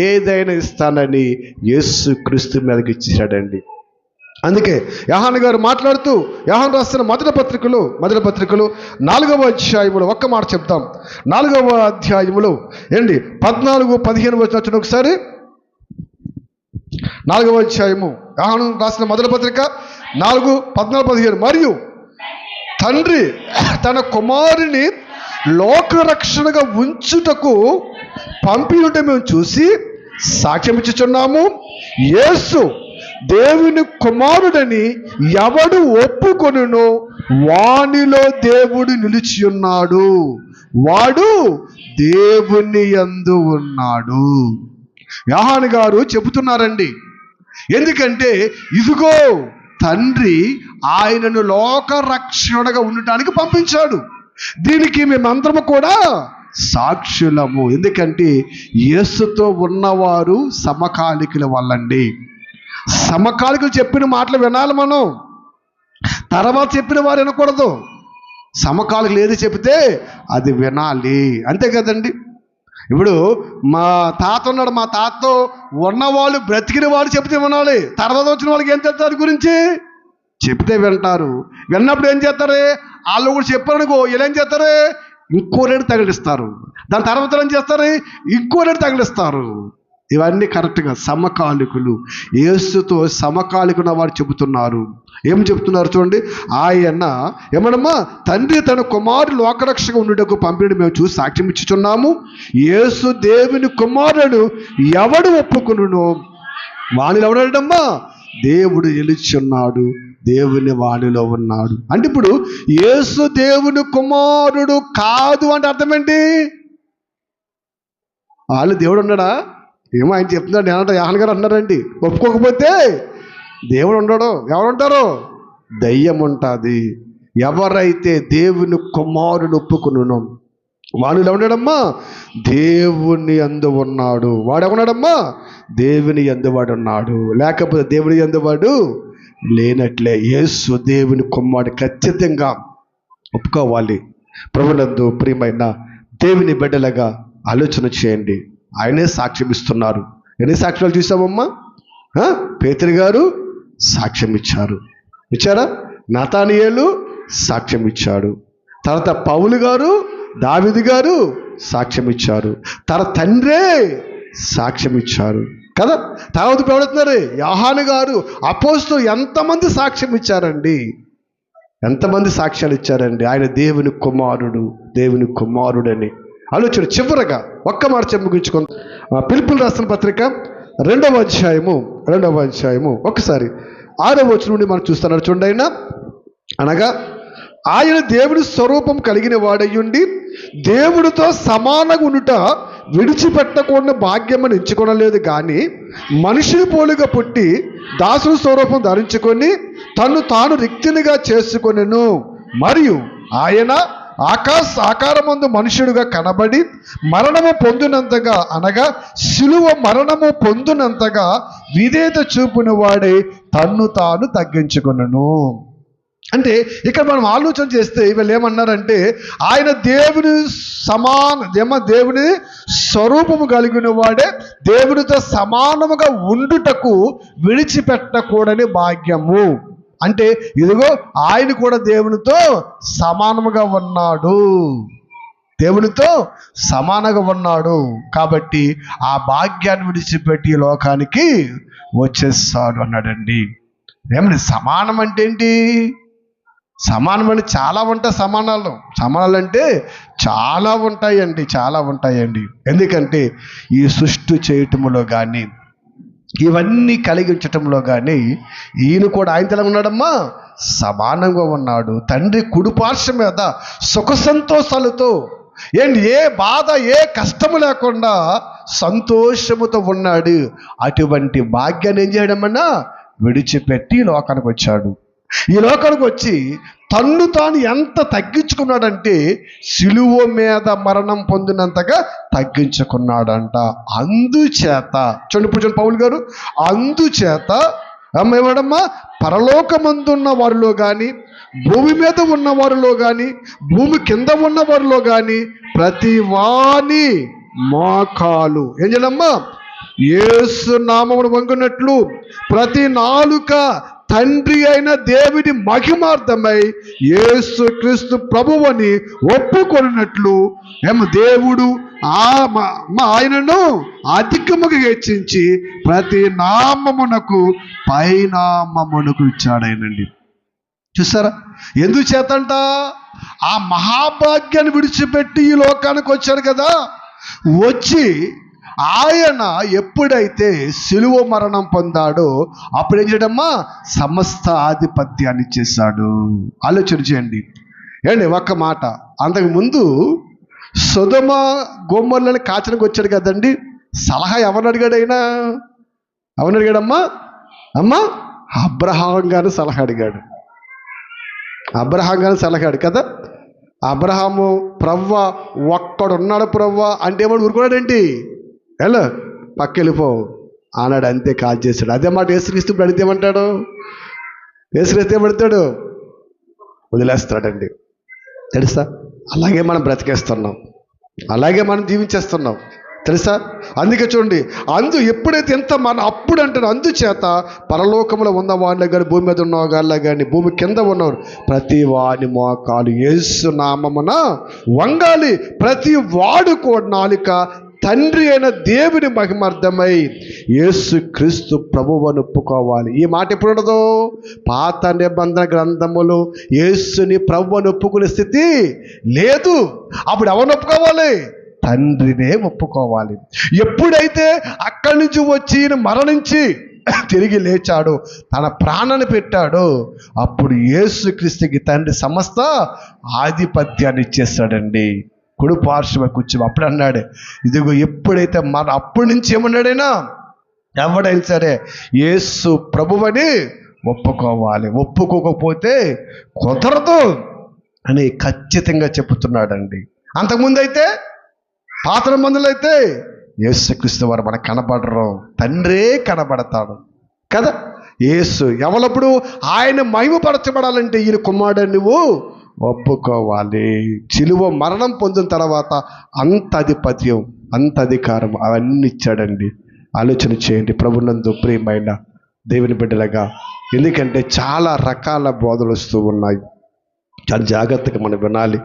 ఏదైనా ఇస్తానని యేసుక్రీస్తు మీదకి ఇచ్చాడండి. అందుకే యోహాను గారు మాట్లాడుతూ, యోహాను రాసిన మొదటి పత్రికలు 4వ అధ్యాయములో ఒక్క మాట చెప్తాం. 4వ అధ్యాయములో 14-15 వచ్చిన ఒకసారి. 4వ అధ్యాయము యోహాను రాసిన మొదటి పత్రిక 4:14-15. మరియు తండ్రి తన కుమారుని లోకరక్షణగా ఉంచుటకు పంపియుట మేము చూసి సాక్ష్యం ఇచ్చుచున్నాము. యేసు దేవుని కుమారుడని ఎవడు ఒప్పుకొనునో వానిలో దేవుడు నిలిచి ఉన్నాడు, వాడు దేవుని యందు ఉన్నాడు. యోహాను గారు చెబుతున్నారండి. ఎందుకంటే ఇదిగో తండ్రి ఆయనను లోకరక్షణగా ఉండటానికి పంపించాడు. దీనికి మేమందరము కూడా సాక్షులము. ఎందుకంటే యేసుతో ఉన్నవారు సమకాలికుల వల్లండి. సమకాలికులు చెప్పిన మాటలు వినాలి మనం, తర్వాత చెప్పిన వారు వినకూడదు. సమకాలికులు ఏది చెబితే అది వినాలి, అంతే కదండి. ఇప్పుడు మా తాత ఉన్నాడు, మా తాతతో ఉన్నవాళ్ళు, బ్రతికిన వాళ్ళు చెప్తే వినాలి. తర్వాత వచ్చిన వాళ్ళకి ఏం చేస్తారు గురించి చెప్తే వింటారు. విన్నప్పుడు ఏం చేస్తారు, వాళ్ళు కూడా చెప్పారనుకో, వీళ్ళు ఏం చేస్తారు, ఇంకో రేటు తగిలిస్తారు. దాని తర్వాత ఏం చేస్తారు, ఇంకో రేటు తగిలిస్తారు. ఇవన్నీ కరెక్ట్గా సమకాలికులు, యేసుతో సమకాలికున్న వారు చెబుతున్నారు. ఏం చెప్తున్నారు చూడండి. ఆయన ఏమనమ్మా, తండ్రి తన కుమారుడు లోకరక్షగా ఉండుటకు పంపిణీ మేము చూసి సాక్ష్యం ఇచ్చుచున్నాము. యేసు దేవుని కుమారుడు ఎవడు ఒప్పుకునునో వానిలో ఎవడమ్మా దేవుడు నిలిచున్నాడు, దేవుని వాణిలో ఉన్నాడు. అంటే ఇప్పుడు యేసు దేవుని కుమారుడు కాదు అంటే అర్థం ఏంటి? వాళ్ళు దేవుడు ఉన్నాడా ఏమో ఆయన చెప్తున్నాడు. ఏమంటే యోహాను గారు అన్నారండి, ఒప్పుకోకపోతే దేవుడు ఉండడు. ఎవరుంటారు? దయ్యం ఉంటుంది. ఎవరైతే దేవుని కుమారుడు ఒప్పుకును వాడిలో ఉన్నాడమ్మా దేవుని యందు ఉన్నాడు. వాడెవన్నాడమ్మా దేవుని యందు వాడు ఉన్నాడు. లేకపోతే దేవుని యందు వాడు లేనట్లే. యేసు దేవుని కుమారుడు ఖచ్చితంగా ఒప్పుకోవాలి. ప్రభునందు ప్రియమైన దేవుని బిడ్డలుగా ఆలోచన చేయండి. ఆయనే సాక్ష్యం ఇస్తున్నారు. ఎన్ని సాక్ష్యాలు చూసామమ్మా? పేతురు గారు సాక్ష్యం ఇచ్చారా? నతానియేలు సాక్ష్యం ఇచ్చాడు. తర్వాత పౌలు గారు, దావీదు గారు సాక్ష్యం ఇచ్చారు. తర్వాత తండ్రే సాక్ష్యం ఇచ్చారు కదా. తర్వాత ఎవడుతున్నారు? యోహాను గారు, అపోస్తలులు ఎంతమంది సాక్ష్యం ఇచ్చారండి, ఎంతమంది సాక్ష్యాలు ఇచ్చారండి. ఆయన దేవుని కుమారుడని ఆలోచన. చివరగా ఒక్క మాట ముగించుకుంది. పిలుపులు రాసిన పత్రిక 2వ అధ్యాయము ఒకసారి 6వ వచనం నుండి మనం చూస్తున్నారు చూడండి. అనగా ఆయన దేవుని స్వరూపం కలిగిన వాడయ్యుండి దేవుడితో సమానంగా ఉండుట విడిచిపెట్టకుండా భాగ్యమని ఎంచుకొనలేదు, కానీ మనిషిని పోలిగా పుట్టి దాసుని స్వరూపం ధరించుకొని తను తాను రిక్తినిగా చేసుకొనెను. మరియు ఆయన ఆకారమందు మనుషుడుగా కనబడి మరణము పొందినంతగా, అనగా శిలువ మరణము పొందినంతగా విధేయత చూపిన వాడే తన్ను తాను తగ్గించుకొనెను. అంటే ఇక్కడ మనం ఆలోచన చేస్తే వీళ్ళు ఏమన్నారంటే ఆయన దేవుని దేవుని స్వరూపము కలిగిన వాడే దేవునితో సమానముగా ఉండుటకు విడిచిపెట్టకూడని భాగ్యము. అంటే ఇదిగో ఆయన కూడా దేవునితో సమానముగా ఉన్నాడు, దేవునితో సమానంగా ఉన్నాడు. కాబట్టి ఆ భాగ్యాన్ని విడిచిపెట్టి లోకానికి వచ్చేస్తాడు అన్నాడండి. ఏమని సమానం అంటే ఏంటి? సమానం అంటే చాలా ఉంటాయి. సమానాలు అంటే చాలా ఉంటాయండి. ఎందుకంటే ఈ సృష్టి చేయటంలో కానీ, ఇవన్నీ కలిగించటంలో కానీ ఈయన కూడా ఆయన తెలంగా ఉన్నాడమ్మా సమానంగా ఉన్నాడు. తండ్రి కుడిపార్శ్వం మీద సుఖ సంతోషాలతో, ఏ బాధ ఏ కష్టము లేకుండా సంతోషముతో ఉన్నాడు. అటువంటి భాగ్యాన్ని ఏం చేయడమన్నా విడిచిపెట్టి ఈ లోకానికి వచ్చాడు. ఈ లోకానికి వచ్చి తన్ను తాను ఎంత తగ్గించుకున్నాడంటే సిలువ మీద మరణం పొందినంతగా తగ్గించుకున్నాడంట. అందుచేత చూడండి పౌలు గారు, అందుచేత ఏమేమడమ్మా, పరలోకమందున్న వారిలో కానీ, భూమి మీద ఉన్న వారిలో కానీ, భూమి కింద ఉన్న వారిలో కానీ ప్రతి వాని మోకాలు ఏం చేయాలమ్మా, యేసు నామమును వంగునట్లు ప్రతి నాలుక తండ్రి అయిన దేవుని మహిమార్థమై యేసు క్రీస్తు ప్రభువని ఒప్పుకొనినట్లు దేవుడు ఆయనను అధికముగా హెచ్చించి ప్రతి నామమునకు పైనామమునకు ఇచ్చాడైనండి. చూసారా? ఎందుచేతంట? ఆ మహాభాగ్యాన్ని విడిచిపెట్టి ఈ లోకానికి వచ్చాడు కదా. వచ్చి ఆయన ఎప్పుడైతే సిలువ మరణం పొందాడో అప్పుడు ఏం చేయడమ్మా, సమస్త ఆధిపత్యాన్ని ఇచ్చేశాడు. ఆలోచన చేయండి. ఒక్క మాట, అంతకుముందు సొదొమ గొమొర్రాలను కాచడానికి వచ్చాడు కదండి. సలహా ఎవరిని అడిగాడు ఆయన? ఎవరిని అడిగాడమ్మా? అబ్రహాం గారిని సలహా అడిగాడు. అబ్రహాం గారిని సలహాడు కదా. అబ్రహాము, ప్రవ్వ ఒక్కడున్నాడు ప్రవ్వ అంటే ఏమని ఊరుకున్నాడేంటి? ఎలా పక్కెళ్ళిపో అన్నాడు, అంతే కాల్ చేశాడు. అదే మాట యేసుక్రీస్తు ఇప్పుడు అడిగితే ఏమంటాడు? యేసుక్రీస్తు ఏమడతాడు? వదిలేస్తాడండి. తెలుసా? అలాగే మనం బ్రతికేస్తున్నాం, అలాగే మనం జీవించేస్తున్నాం. తెలుసా? అందుకే చూడండి, ఎప్పుడైతే ఎంత అప్పుడు అంటారు, అందుచేత పరలోకంలో ఉన్న వాళ్ళ కానీ, భూమి మీద ఉన్న వాళ్ళ కానీ, భూమి కింద ఉన్నవారు ప్రతి వాని మోకాలు యేసు నామమున వంగాలి, ప్రతి వాడు కూడా నాలుక తండ్రి అయిన దేవుని మహిమార్థమై యేసు క్రీస్తు ప్రభువుని ఒప్పుకోవాలి. ఈ మాట ఎప్పుడు ఉండదు? పాత నిబంధన గ్రంథములు యేసుని ప్రభువుని ఒప్పుకునే స్థితి లేదు. అప్పుడు ఎవరిని ఒప్పుకోవాలి? తండ్రినే ఒప్పుకోవాలి. ఎప్పుడైతే అక్కడి నుంచి వచ్చి మరణించి తిరిగి లేచాడు, తన ప్రాణాన్ని పెట్టాడు, అప్పుడు యేసుక్రీస్తుకి తండ్రి సమస్త ఆధిపత్యాన్ని ఇచ్చేస్తాడండి. కుడి పార్శ్వ కూర్చో. అప్పుడు అన్నాడు, ఇదిగో ఎప్పుడైతే అప్పటి నుంచి ఏమన్నాడైనా, ఎవడైనా సరే యేసు ప్రభువని ఒప్పుకోవాలి, ఒప్పుకోకపోతే కుదరదు అని ఖచ్చితంగా చెబుతున్నాడండి. అంతకుముందు అయితే పాత మందులు అయితే యేసుక్రీస్తు వారు మనకు కనబడరు, తండ్రే కనబడతాడు కదా. యేసు ఎవరప్పుడు ఆయన మహిమపరచబడాలంటే ఈయన కుమారుడు నువ్వు ఒప్పుకోవాలి. సిలువ మరణం పొందిన తర్వాత అంత ఆధిపత్యం, అంత అధికారం అవన్నీ ఇచ్చాడండి. ఆలోచన చేయండి ప్రభునందు ప్రియమైన దేవుని బిడ్డలుగా. ఎందుకంటే చాలా రకాల బోధలు వస్తూ ఉన్నాయి, చాలా జాగ్రత్తగా మనం వినాలి.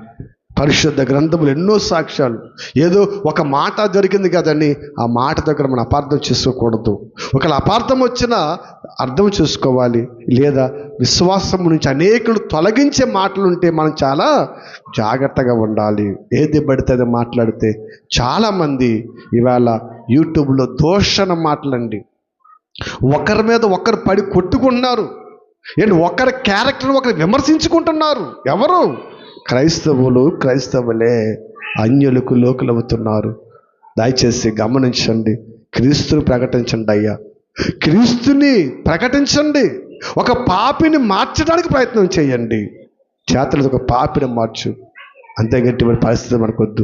పరిశుద్ధ గ్రంథములు ఎన్నో సాక్ష్యాలు. ఏదో ఒక మాట దొరికింది కదండి, ఆ మాట దగ్గర మనం అపార్థం చేసుకోకూడదు. ఒకవేళ అపార్థం వచ్చినా అర్థం చేసుకోవాలి. లేదా విశ్వాసం నుంచి అనేకులు తొలగించే మాటలు ఉంటే మనం చాలా జాగ్రత్తగా ఉండాలి. ఏది పడితే అది మాట్లాడితే చాలామంది ఇవాళ యూట్యూబ్లో దూషణ మాటలండి, ఒకరి మీద ఒకరు పడి కొట్టుకుంటున్నారు. ఒకరి క్యారెక్టర్ ఒకరు విమర్శించుకుంటున్నారు. ఎవరు? క్రైస్తవులే అన్యులకు లోకులు అవుతున్నారు. దయచేసి గమనించండి, క్రీస్తుని ప్రకటించండి అయ్యా, క్రీస్తుని ప్రకటించండి. ఒక పాపిని మార్చడానికి ప్రయత్నం చేయండి. చేతులతో ఒక పాపిని మార్చు, అంతే గట్టి పరిస్థితి మనకొద్దు.